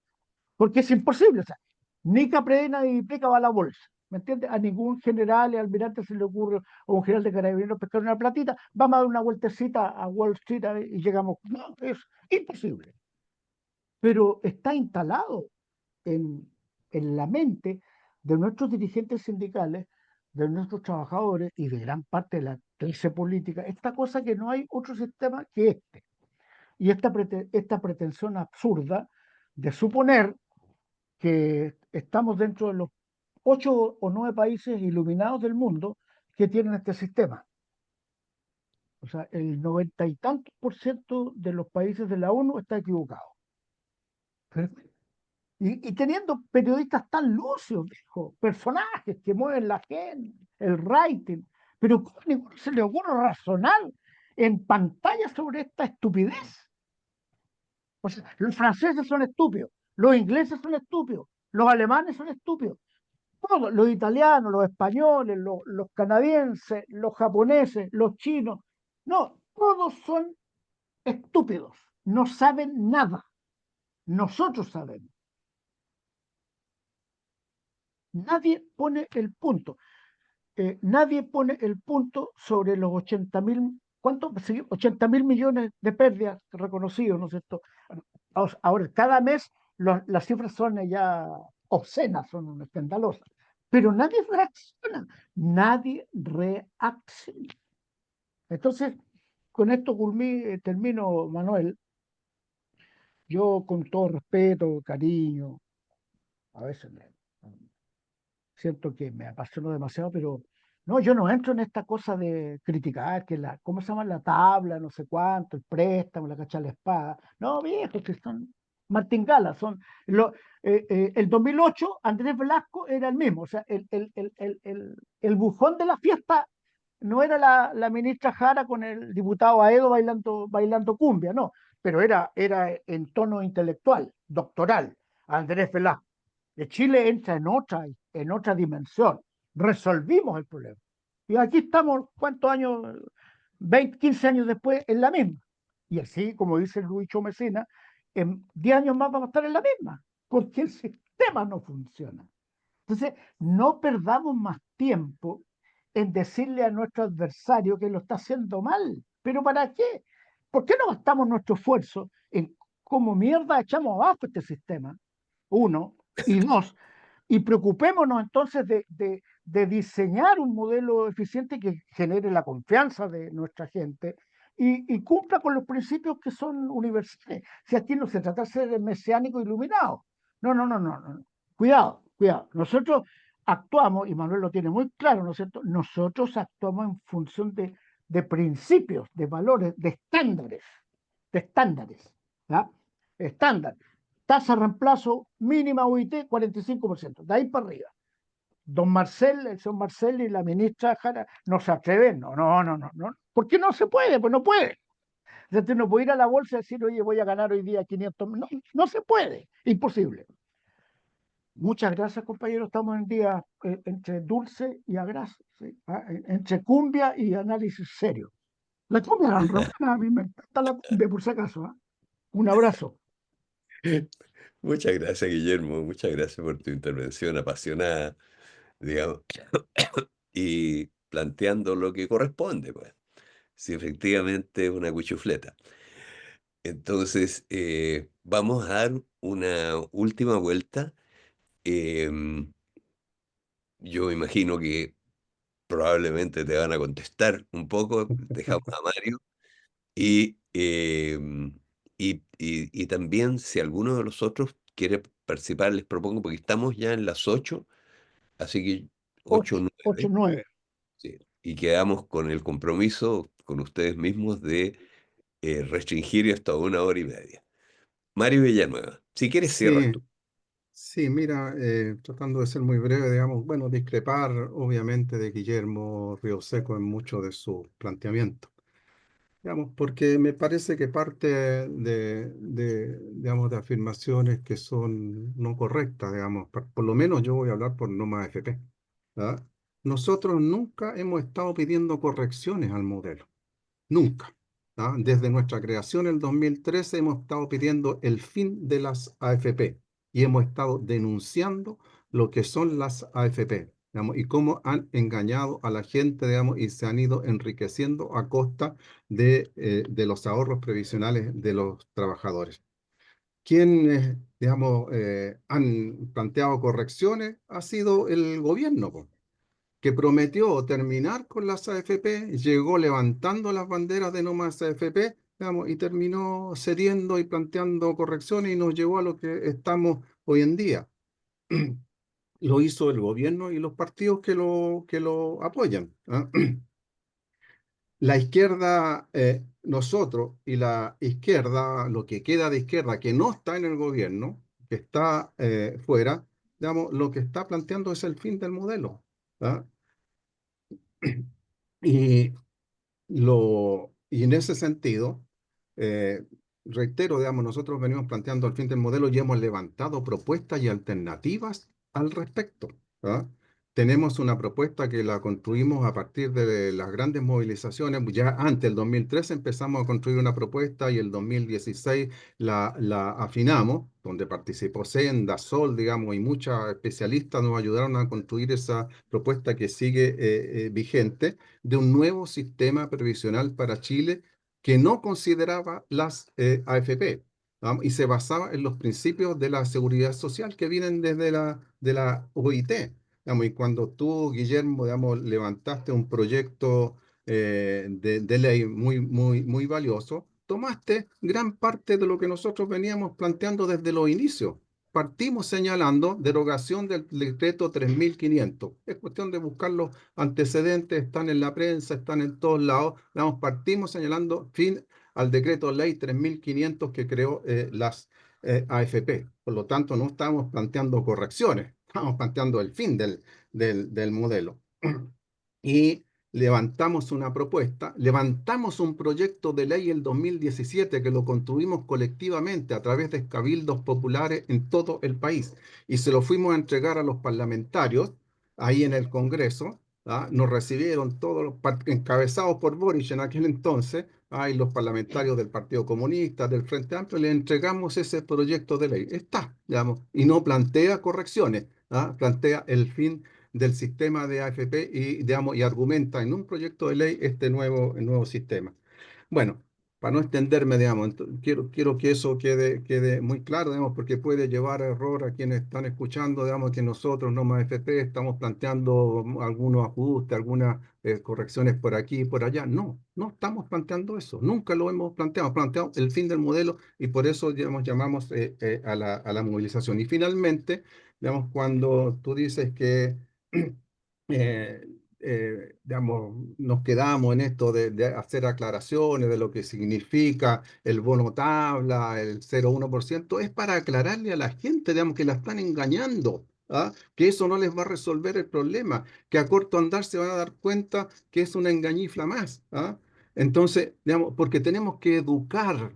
porque es imposible. O sea, ni Capredena ni Pica va a la bolsa. ¿Me entiendes? A ningún general y almirante se le ocurre, o un general de carabineros pescar una platita, vamos a dar una vueltecita a Wall Street y llegamos. No, es imposible. Pero está instalado en, en la mente de nuestros dirigentes sindicales, de nuestros trabajadores y de gran parte de la clase política, esta cosa que no hay otro sistema que este. Y esta pretensión absurda de suponer que estamos dentro de los 8 o 9 países iluminados del mundo que tienen este sistema. O sea, el 90 y tantos % de los países de la ONU está equivocado. Pero y teniendo periodistas tan lucios, viejo, personajes que mueven la gente, el rating, pero ¿cómo a ninguno se le ocurre razonar en pantalla sobre esta estupidez? O sea, los franceses son estúpidos, los ingleses son estúpidos, los alemanes son estúpidos, todos, los italianos, los españoles, los canadienses, los japoneses, los chinos, no, todos son estúpidos, no saben nada, nosotros sabemos. Nadie pone el punto. Nadie pone el punto sobre los 80.000, ¿cuánto? Sí, 80.000 millones de pérdidas reconocidos, ¿no es cierto? Ahora, cada mes las cifras son ya obscenas, son escandalosas, pero nadie reacciona. Entonces, con esto termino, Manuel. Yo con todo respeto, cariño, a veces siento que me apasiono demasiado, pero no, yo no entro en esta cosa de criticar ¿cómo se llama la tabla? No sé cuánto, el préstamo, la cacha de la espada. No, viejo, que son Martín Gala. El 2008, Andrés Velasco era el mismo. O sea, el bufón de la fiesta no era la ministra Jara con el diputado Aedo bailando cumbia, no, pero era en tono intelectual, doctoral, Andrés Velasco. Chile entra en otra dimensión. Resolvimos el problema. Y aquí estamos, ¿cuántos años? 20, 15 años después, en la misma. Y así, como dice Luis Mecina, en 10 años más vamos a estar en la misma, porque el sistema no funciona. Entonces, no perdamos más tiempo en decirle a nuestro adversario que lo está haciendo mal. ¿Pero para qué? ¿Por qué no gastamos nuestro esfuerzo en cómo mierda echamos abajo este sistema? Uno. Y dos, y preocupémonos entonces de diseñar un modelo eficiente que genere la confianza de nuestra gente y cumpla con los principios que son universales. Si aquí no se trata de ser mesiánico iluminado. No, no, no, no, no. Cuidado, cuidado. Nosotros actuamos, y Manuel lo tiene muy claro, ¿no es cierto? Nosotros actuamos en función de principios, de valores, de estándares, ¿ya? Estándar. Tasa de reemplazo mínima UIT 45%, de ahí para arriba. Don Marcel, el señor Marcel y la ministra Jara no se atreven, no, no, no, no, no. ¿Por qué no se puede? Pues no puede. O sea, tú no puede ir a la bolsa y decir, oye, voy a ganar hoy día 500. No, no se puede, imposible. Muchas gracias, compañero. Estamos en día entre dulce y agraz, ¿sí? Entre cumbia y análisis serio. La cumbia la romana, a mí me encanta la cumbia, por si acaso. Un abrazo. Muchas gracias, Guillermo. Muchas gracias por tu intervención apasionada, digamos, y planteando lo que corresponde, pues. Si efectivamente es una cuchufleta. Entonces, vamos a dar una última vuelta. Em, yo imagino que probablemente te van a contestar un poco. Dejamos a Mario. Y, y también, si alguno de los otros quiere participar, les propongo, porque estamos ya en las 8, así que 8 o 8, 9, 9. sí, y quedamos con el compromiso con ustedes mismos de restringir esto a 1 hora y media. Mario Villanueva, si quieres cierras Sí, tú. sí, mira, tratando de ser muy breve, digamos, bueno, discrepar obviamente de Guillermo Rioseco en mucho de su planteamiento. Digamos, porque me parece que parte digamos, de afirmaciones que son no correctas, digamos, por lo menos yo voy a hablar por No Más AFP, ¿verdad? Nosotros nunca hemos estado pidiendo correcciones al modelo, nunca. ¿Ah? Desde nuestra creación en el 2013 hemos estado pidiendo el fin de las AFP y hemos estado denunciando lo que son las AFP, digamos, y cómo han engañado a la gente, digamos, y se han ido enriqueciendo a costa de los ahorros previsionales de los trabajadores. Quienes, digamos, han planteado correcciones ha sido el gobierno, po, que prometió terminar con las AFP, llegó levantando las banderas de no más AFP, digamos, y terminó cediendo y planteando correcciones y nos llevó a lo que estamos hoy en día. Lo hizo el gobierno y los partidos que lo apoyan. ¿Ah? La izquierda, nosotros y la izquierda, lo que queda de izquierda que no está en el gobierno, que está fuera, digamos, lo que está planteando es el fin del modelo. ¿Ah? Y y en ese sentido, eh, reitero, digamos, nosotros venimos planteando el fin del modelo y hemos levantado propuestas y alternativas al respecto. ¿Ah? Tenemos una propuesta que la construimos a partir de las grandes movilizaciones. Ya antes, el 2013, empezamos a construir una propuesta y el 2016 la afinamos, donde participó Senda, Sol, digamos, y muchas especialistas nos ayudaron a construir esa propuesta que sigue vigente de un nuevo sistema previsional para Chile que no consideraba las AFP, ¿vamos? Y se basaba en los principios de la seguridad social que vienen desde de la OIT. ¿Vamos? Y cuando tú, Guillermo, digamos, levantaste un proyecto de ley muy, muy, muy valioso, tomaste gran parte de lo que nosotros veníamos planteando desde los inicios. Partimos señalando derogación del decreto 3500. Es cuestión de buscar los antecedentes, están en la prensa, están en todos lados. Vamos, partimos señalando fin al decreto ley 3500 que creó AFP. Por lo tanto, no estamos planteando correcciones, estamos planteando el fin del modelo. Y levantamos una propuesta, levantamos un proyecto de ley el 2017 que lo construimos colectivamente a través de cabildos populares en todo el país y se lo fuimos a entregar a los parlamentarios ahí en el Congreso. ¿Ah? Nos recibieron todos los encabezados por Boric en aquel entonces, y los parlamentarios del Partido Comunista, del Frente Amplio, le entregamos ese proyecto de ley. Está, digamos, y no plantea correcciones, plantea el fin del sistema de AFP y, digamos, y argumenta en un proyecto de ley el nuevo sistema. Bueno, para no extenderme, digamos, quiero que eso quede muy claro, digamos, porque puede llevar a error a quienes están escuchando, digamos, que nosotros, no más FP, estamos planteando algunos ajustes, algunas correcciones por aquí y por allá. No, no estamos planteando eso, nunca lo hemos planteado el fin del modelo y por eso, digamos, llamamos a la movilización. Y finalmente, digamos, cuando tú dices que eh, digamos, nos quedamos en esto de hacer aclaraciones de lo que significa el bono tabla, el 0,1%, es para aclararle a la gente, digamos, que la están engañando. Que eso no les va a resolver el problema, que a corto andar se van a dar cuenta que es una engañifla más. Entonces, digamos, porque tenemos que educar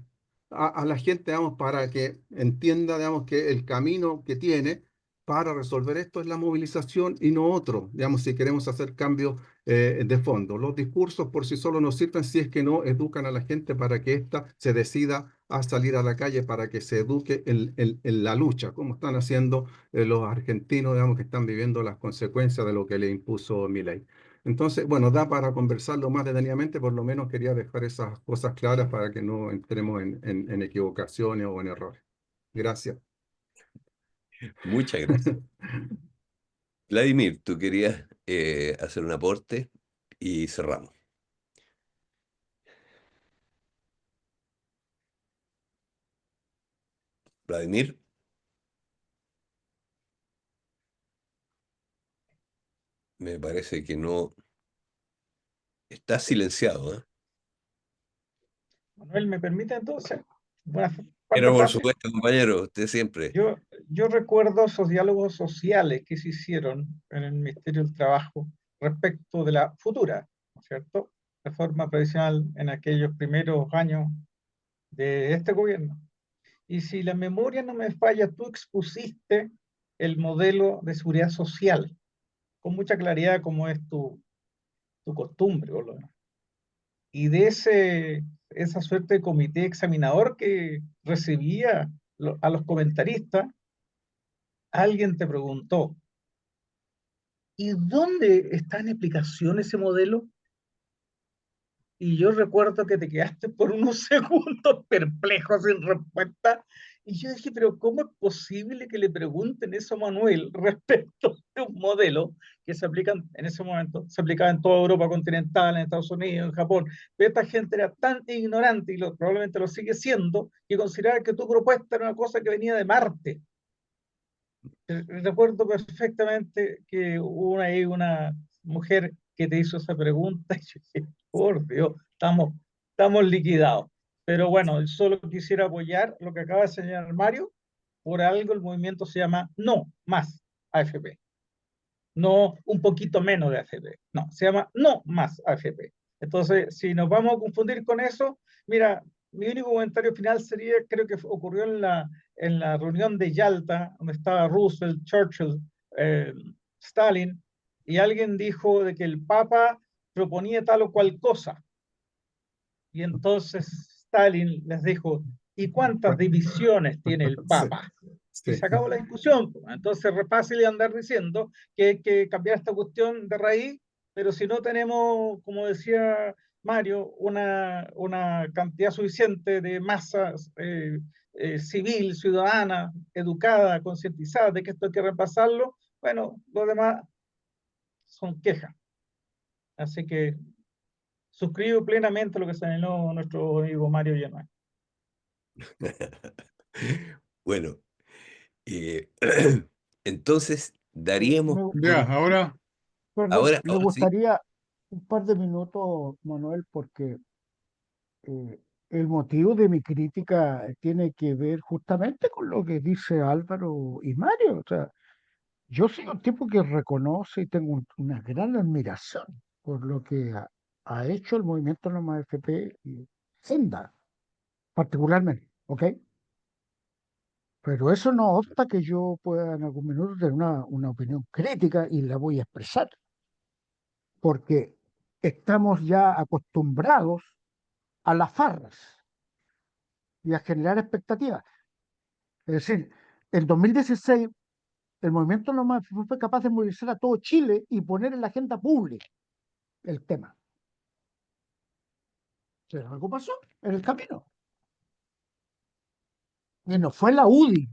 a la gente, digamos, para que entienda, digamos, que el camino que tiene para resolver esto es la movilización y no otro, digamos, si queremos hacer cambios de fondo. Los discursos por sí solos no sirven si es que no educan a la gente para que ésta se decida a salir a la calle, para que se eduque en la lucha, como están haciendo los argentinos, digamos, que están viviendo las consecuencias de lo que le impuso Milei. Entonces, bueno, da para conversarlo más detenidamente, por lo menos quería dejar esas cosas claras para que no entremos en equivocaciones o en errores. Gracias. Muchas gracias. Vladimir, tú querías hacer un aporte y cerramos. Vladimir, me parece que no está silenciado, ¿eh? Manuel, ¿me permite entonces? Una Pero cuarta por frase. supuesto, compañero, usted siempre. Yo, yo recuerdo esos diálogos sociales que se hicieron en el Ministerio del Trabajo respecto de la futura, ¿no es cierto?, reforma previsional en aquellos primeros años de este gobierno. Y si la memoria no me falla, tú expusiste el modelo de seguridad social con mucha claridad, como es tu costumbre, por lo menos. Y de esa suerte de comité examinador que recibía a los comentaristas, alguien te preguntó, ¿y dónde está en explicación ese modelo? Y yo recuerdo que te quedaste por unos segundos perplejo, sin respuesta. Y yo dije, pero ¿cómo es posible que le pregunten eso a Manuel respecto de un modelo que se aplica en ese momento, se aplicaba en toda Europa continental, en Estados Unidos, en Japón? Pero esta gente era tan ignorante, y probablemente lo sigue siendo, que consideraba que tu propuesta era una cosa que venía de Marte. Recuerdo perfectamente que hubo ahí una mujer que te hizo esa pregunta y yo dije, por Dios, estamos liquidados. Pero bueno, solo quisiera apoyar lo que acaba de señalar Mario. Por algo el movimiento se llama No Más AFP. No un poquito menos de AFP. No, se llama No Más AFP. Entonces, si nos vamos a confundir con eso, mira, mi único comentario final sería, creo que ocurrió en la reunión de Yalta, donde estaba Roosevelt, Churchill, eh, Stalin, y alguien dijo de que el Papa proponía tal o cual cosa. Y entonces Stalin les dijo, ¿y cuántas divisiones tiene el Sí, Papa? Y sí. se acabó la discusión. Entonces es fácil andar diciendo que hay que cambiar esta cuestión de raíz, pero si no tenemos, como decía Mario, una cantidad suficiente de masas civil, ciudadana, educada, concientizada de que esto hay que repasarlo, bueno, lo demás son quejas. Así que suscribo plenamente lo que señaló nuestro amigo Mario Villanueva. Bueno, eh, entonces daríamos Me, Ya, ahora, perdón, ahora, me ahora sí. gustaría un par de minutos, Manuel, porque eh, el motivo de mi crítica tiene que ver justamente con lo que dice Álvaro y Mario. O sea, yo soy un tipo que reconoce y tengo una gran admiración por lo que ha hecho el movimiento No Más FP y Senda, particularmente, ¿ok? Pero eso no obsta que yo pueda en algún minuto tener una opinión crítica y la voy a expresar, porque estamos ya acostumbrados a las farras y a generar expectativas. Es decir, en 2016 el movimiento No Más fue capaz de movilizar a todo Chile y poner en la agenda pública el tema. Pero algo pasó en el camino. Y no fue la UDI.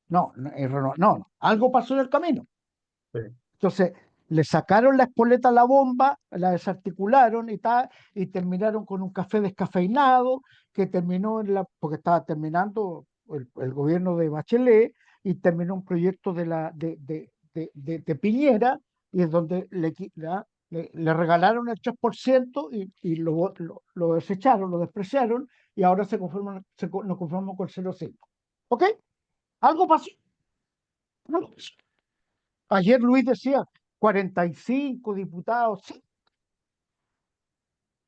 No, no, algo pasó en el camino. Sí. Entonces, le sacaron la espoleta a la bomba, la desarticularon y tal, y terminaron con un café descafeinado, que terminó porque estaba terminando el gobierno de Bachelet, y terminó un proyecto de Piñera, y es donde le regalaron el 3% y lo desecharon, lo despreciaron, y ahora nos conformamos con 0,5. ¿Ok? Algo pasó. Algo pasó. Ayer Luis decía 45 diputados. Sí.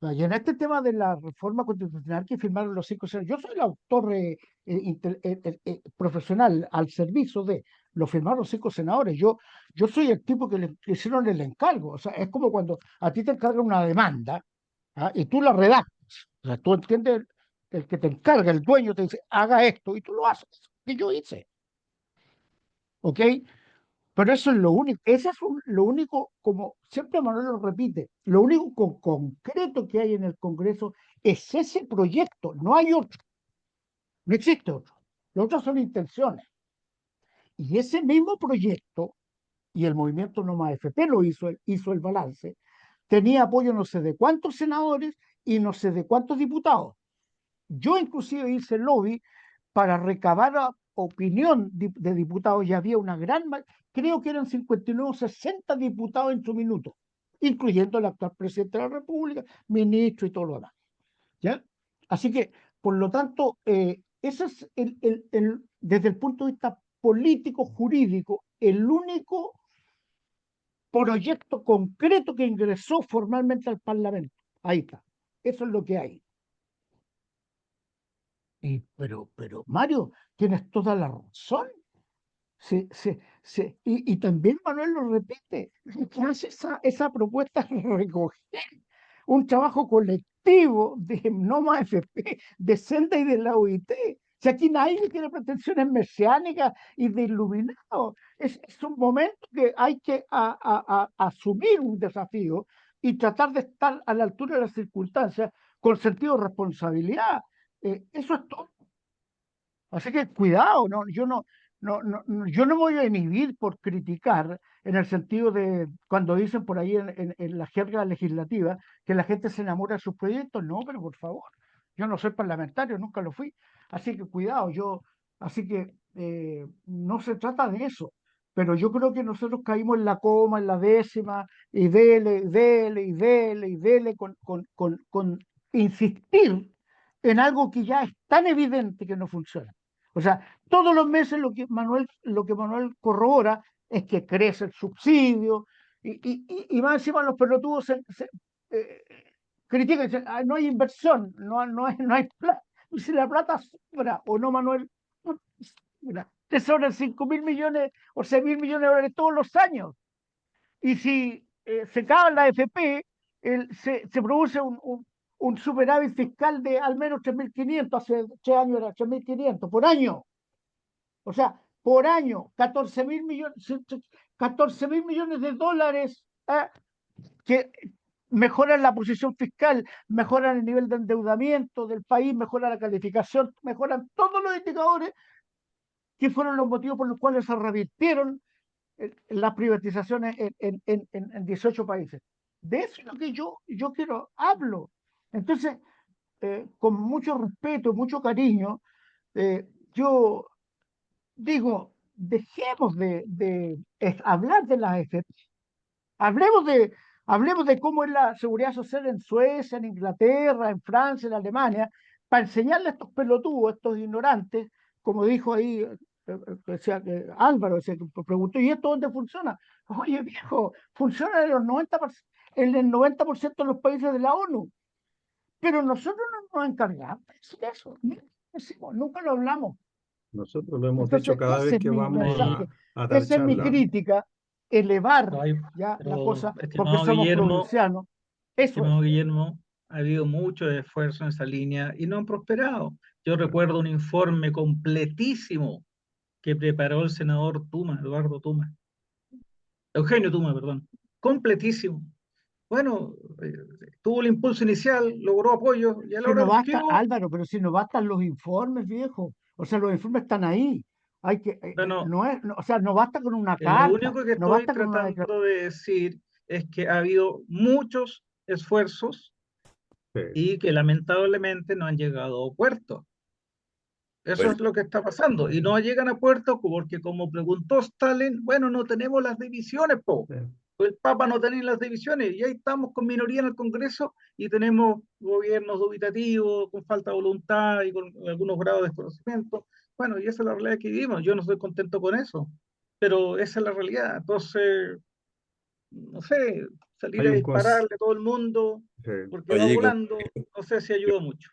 Y en este tema de la reforma constitucional que firmaron los 5 senadores, yo soy el autor profesional al servicio lo firmaron los 5 senadores. Yo soy el tipo que le hicieron el encargo. O sea, es como cuando a ti te encargan una demanda, ¿ah? Y tú la redactas. O sea, tú entiendes, el que te encarga, el dueño te dice, haga esto, y tú lo haces. Que yo hice. ¿Ok? Pero eso es lo único, ese es lo único, como siempre Manuel lo repite, lo único concreto que hay en el Congreso es ese proyecto, no hay otro, no existe otro. Los otros son intenciones. Y ese mismo proyecto, y el movimiento No Más FP lo hizo el balance, tenía apoyo no sé de cuántos senadores y no sé de cuántos diputados. Yo inclusive hice el lobby para recabar opinión de diputados y había una creo que eran 59 o 60 diputados en su minuto, incluyendo el actual presidente de la República, ministro y todo lo demás. ¿Ya? Así que, por lo tanto, ese es desde el punto de vista político, jurídico, el único proyecto concreto que ingresó formalmente al Parlamento. Ahí está. Eso es lo que hay. Pero Mario, tienes toda la razón. Y también Manuel lo repite, lo que hace esa propuesta es recoger un trabajo colectivo de No Más FP, de Senda y de la OIT. Si aquí nadie tiene pretensiones mesiánicas y de iluminado, es un momento que hay que asumir un desafío y tratar de estar a la altura de las circunstancias con sentido de responsabilidad. Eso es todo. Así que cuidado, yo no me voy a inhibir por criticar en el sentido de cuando dicen por ahí en la jerga legislativa que la gente se enamora de sus proyectos. No, pero por favor, yo no soy parlamentario, nunca lo fui. Así que cuidado, así que no se trata de eso. Pero yo creo que nosotros caímos en la coma, en la décima, y dele, y dele, y dele, y dele con insistir en algo que ya es tan evidente que no funciona. O sea, todos los meses lo que Manuel corrobora es que crece el subsidio y más encima los pelotudos eh, critican, dicen, "Ah, no hay inversión, no hay plata". Y si la plata sobra o no, Manuel, no sobra. Te sobran 5.000 millones o 6.000 millones de dólares todos los años. Y si se acaba la FP, se produce un superávit fiscal de al menos 3.500, hace 3 años era 3.500 por año. O sea, por año, 14.000 millones de dólares, que mejoran la posición fiscal, mejoran el nivel de endeudamiento del país, mejoran la calificación, mejoran todos los indicadores que fueron los motivos por los cuales se revirtieron las privatizaciones en 18 países. De eso es lo que yo hablo. Entonces, con mucho respeto, mucho cariño, yo digo, dejemos de hablar de las FP, hablemos hablemos de cómo es la seguridad social en Suecia, en Inglaterra, en Francia, en Alemania, para enseñarle a estos pelotudos, a estos ignorantes, como dijo ahí, decía, Álvaro, decía, que preguntó, ¿y esto dónde funciona? Oye, viejo, funciona en los 90%, en el 90% de los países de la ONU, pero nosotros no nos encargamos de decir eso, nunca lo hablamos. Nosotros lo hemos dicho Entonces, cada ese vez es que mi vamos mensaje, a dar esa es mi charla. crítica, elevar No hay- ya la pero, cosa, porque estimado somos Guillermo, provincianos. Eso estimado es. Guillermo, ha habido mucho esfuerzo en esa línea y no han prosperado. Yo recuerdo un informe completísimo que preparó el senador Tuma, Eduardo Tuma, Eugenio Tuma, perdón, completísimo. Bueno, tuvo el impulso inicial, logró apoyo y a la Si hora no del basta, tío, Álvaro, pero si no bastan los informes, viejo. O sea, los informes están ahí. Hay que, bueno, no es, o sea, no basta con una lo carta, único que no estoy basta con una declaración. tratando de decir es que ha habido muchos esfuerzos Sí, y que lamentablemente no han llegado a puerto. Eso Bueno, es lo que está pasando. Y no llegan a puerto porque, como preguntó Stalin, bueno, no tenemos las divisiones, po. sí. El Papa no tenía las divisiones y ahí estamos con minoría en el Congreso y tenemos gobiernos dubitativos, con falta de voluntad y con algunos grados de desconocimiento. Bueno, y esa es la realidad que vivimos. Yo no estoy contento con eso, pero esa es la realidad. Entonces, no sé, salir Hay a un dispararle a todo el mundo sí, porque va oye, volando, no sé si ayuda mucho.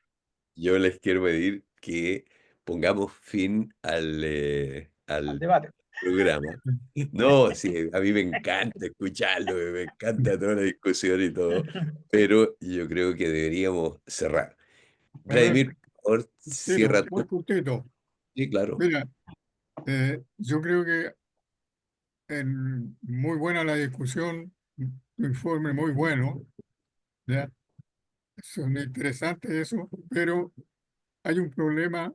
yo les quiero pedir que pongamos fin Al al debate. programa. No, sí, a mí me encanta escucharlo, me encanta toda la discusión y todo, pero yo creo que deberíamos cerrar. Manuel, Vladimir, por favor, Tito, cierra muy tú. cortito. Sí, claro. Mira, yo creo que muy buena la discusión, tu informe muy bueno, ¿ya? Son interesantes eso, pero hay un problema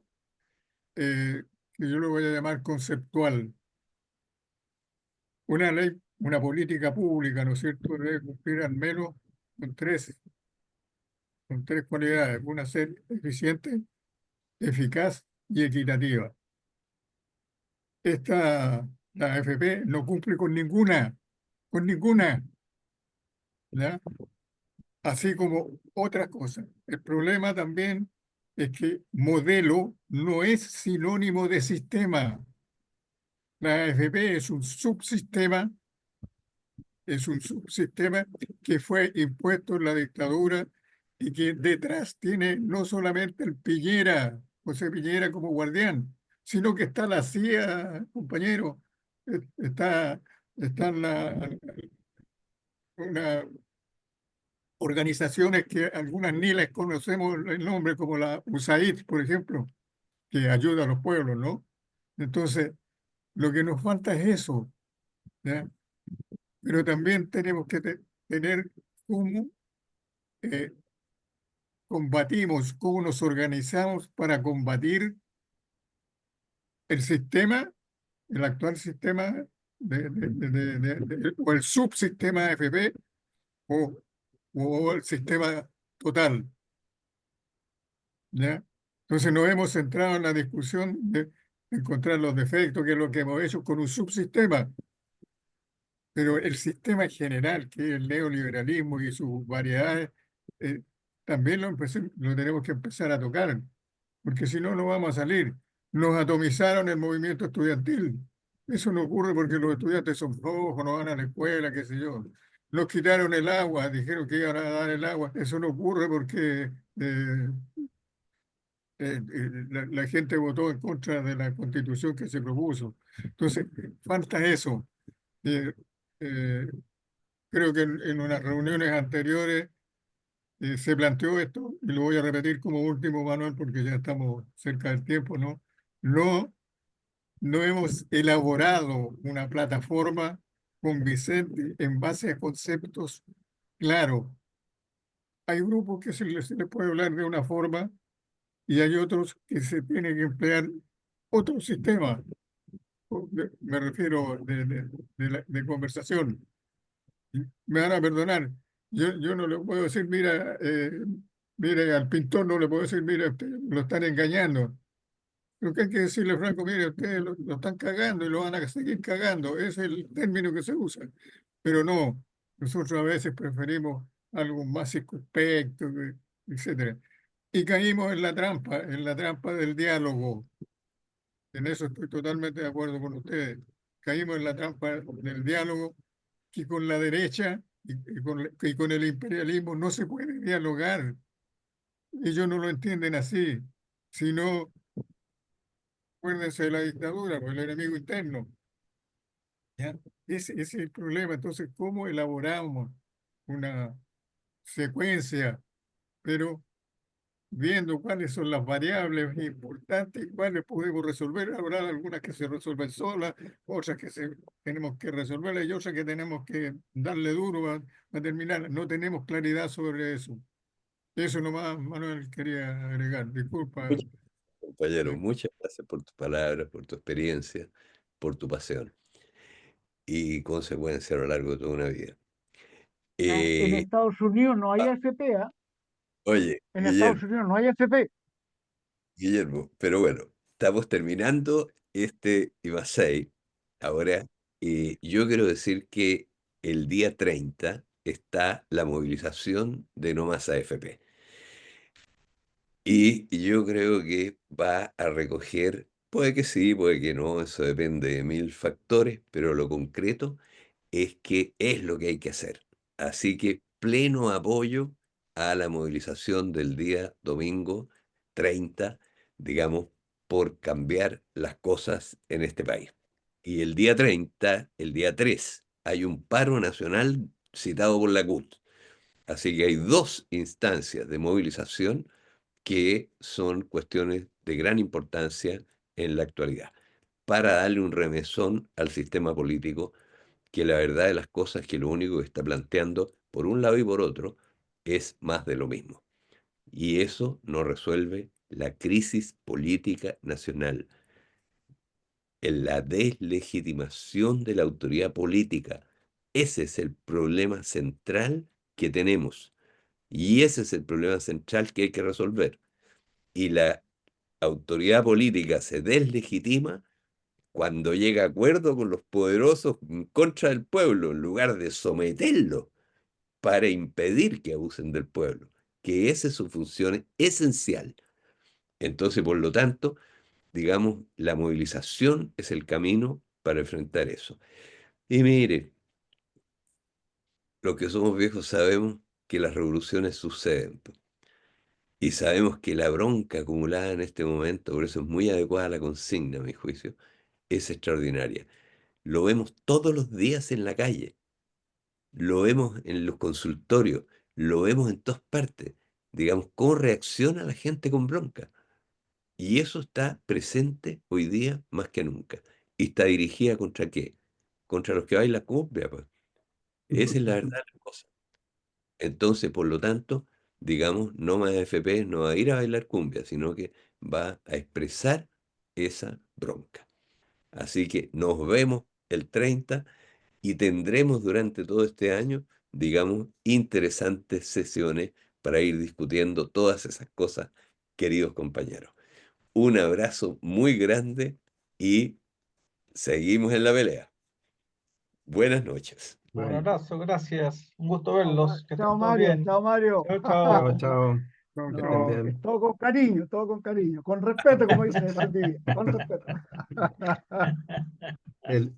que yo lo voy a llamar conceptual. Una ley, una política pública, ¿no es cierto?, debe cumplir al menos con con tres cualidades. Una, ser eficiente, eficaz y equitativa. La AFP no cumple con ninguna, ¿ya? Así como otras cosas. El problema también es que modelo no es sinónimo de sistema. La AFP es un subsistema que fue impuesto en la dictadura y que detrás tiene no solamente el Piñera, José Piñera como guardián, sino que está la CIA, compañero, está, están una organizaciones que algunas ni les conocemos el nombre, como la USAID, por ejemplo, que ayuda a los pueblos, ¿no? Entonces, lo que nos falta es eso, ¿ya? Pero también tenemos que tener cómo eh, combatimos, cómo nos organizamos para combatir el sistema, el actual sistema o el subsistema AFP o, o el sistema total. ¿Ya? Entonces nos hemos centrado en la discusión de encontrar los defectos, que es lo que hemos hecho con un subsistema, pero el sistema en general, que es el neoliberalismo y sus variedades, eh, también lo tenemos que empezar a tocar, porque si no, no vamos a salir. Nos atomizaron el movimiento estudiantil. Eso no ocurre porque los estudiantes son flojos, no van a la escuela, qué sé yo. Nos quitaron el agua, dijeron que iban a dar el agua. Eso no ocurre porque la gente votó en contra de la constitución que se propuso. Entonces, falta eso. Eh, eh, Creo que en unas reuniones anteriores se planteó esto, y lo voy a repetir como último, Manuel, porque ya estamos cerca del tiempo, ¿no? No, no hemos elaborado una plataforma convincente en base a conceptos claros. Hay grupos que se les puede hablar de una forma y hay otros que se tiene que emplear otro sistema, me refiero de conversación. Me van a perdonar, yo no le puedo decir, mira, mire, al pintor no le puedo decir, mira, usted lo están engañando. Lo que hay que decirle, Franco, mire, ustedes lo están cagando y lo van a seguir cagando, es el término que se usa. Pero no, nosotros a veces preferimos algo más circunspecto, etcétera. y caímos en la trampa del diálogo. En eso estoy totalmente de acuerdo con ustedes. Caímos en la trampa del diálogo que con la derecha y con el imperialismo no se puede dialogar. Ellos no lo entienden así, sino, acuérdense de la dictadura, pues el enemigo interno. ¿Ya? Ese es el problema. Entonces, ¿cómo elaboramos una secuencia, pero viendo cuáles son las variables importantes y cuáles podemos resolver? Habrá algunas que se resuelven solas, otras que tenemos que resolverlas y otras que tenemos que darle duro a terminar. No tenemos claridad sobre eso. Eso nomás, Manuel, quería agregar. Disculpa. Muchas gracias, compañero, muchas gracias por tus palabras, por tu experiencia, por tu pasión y consecuencia a lo largo de toda una vida. En Eh, Estados Unidos no hay ah, AFP, ¿ah? oye, En Estados Unidos no hay AFP. Guillermo, pero bueno, estamos terminando este IVA 6 ahora. Yo quiero decir que el día 30 está la movilización de No Más AFP. Y yo creo que va a recoger, puede que sí, puede que no, eso depende de mil factores, pero lo concreto es que es lo que hay que hacer. Así que pleno apoyo a la movilización del día domingo 30, digamos, por cambiar las cosas en este país. Y el día 30, el día 3, hay un paro nacional citado por la CUT. Así que hay dos instancias de movilización que son cuestiones de gran importancia en la actualidad, para darle un remesón al sistema político que la verdad de las cosas que lo único que está planteando, por un lado y por otro, es más de lo mismo. Y eso no resuelve la crisis política nacional, en la deslegitimación de la autoridad política. Ese es el problema central que tenemos. Y ese es el problema central que hay que resolver. Y la autoridad política se deslegitima cuando llega a acuerdo con los poderosos en contra del pueblo, en lugar de someterlo para impedir que abusen del pueblo, que esa es su función esencial. Entonces, por lo tanto, digamos, la movilización es el camino para enfrentar eso. Y mire, los que somos viejos sabemos que las revoluciones suceden, po. Y sabemos que la bronca acumulada en este momento, por eso es muy adecuada la consigna, a mi juicio, es extraordinaria. Lo vemos todos los días en la calle, lo vemos en los consultorios, lo vemos en todas partes. Digamos, cómo reacciona la gente con bronca. Y eso está presente hoy día más que nunca. ¿Y está dirigida contra qué? Contra los que bailan cumbia, pues. Esa es la verdad de las cosas. Entonces, por lo tanto, digamos, no más FP no va a ir a bailar cumbia, sino que va a expresar esa bronca. Así que nos vemos el 30 y tendremos durante todo este año, digamos, interesantes sesiones para ir discutiendo todas esas cosas, queridos compañeros. Un abrazo muy grande y seguimos en la pelea. Buenas noches. Un Bueno, abrazo, gracias. Un gusto verlos. Que estén Chao todos Mario, bien. chao Mario. Chao, chao, chao. chao. Chao, Que estén No, chao. bien. todo con cariño, con respeto, como dice Valdivia, con respeto. El, Una,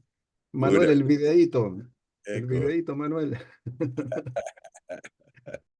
Manuel, el videíto, Manuel.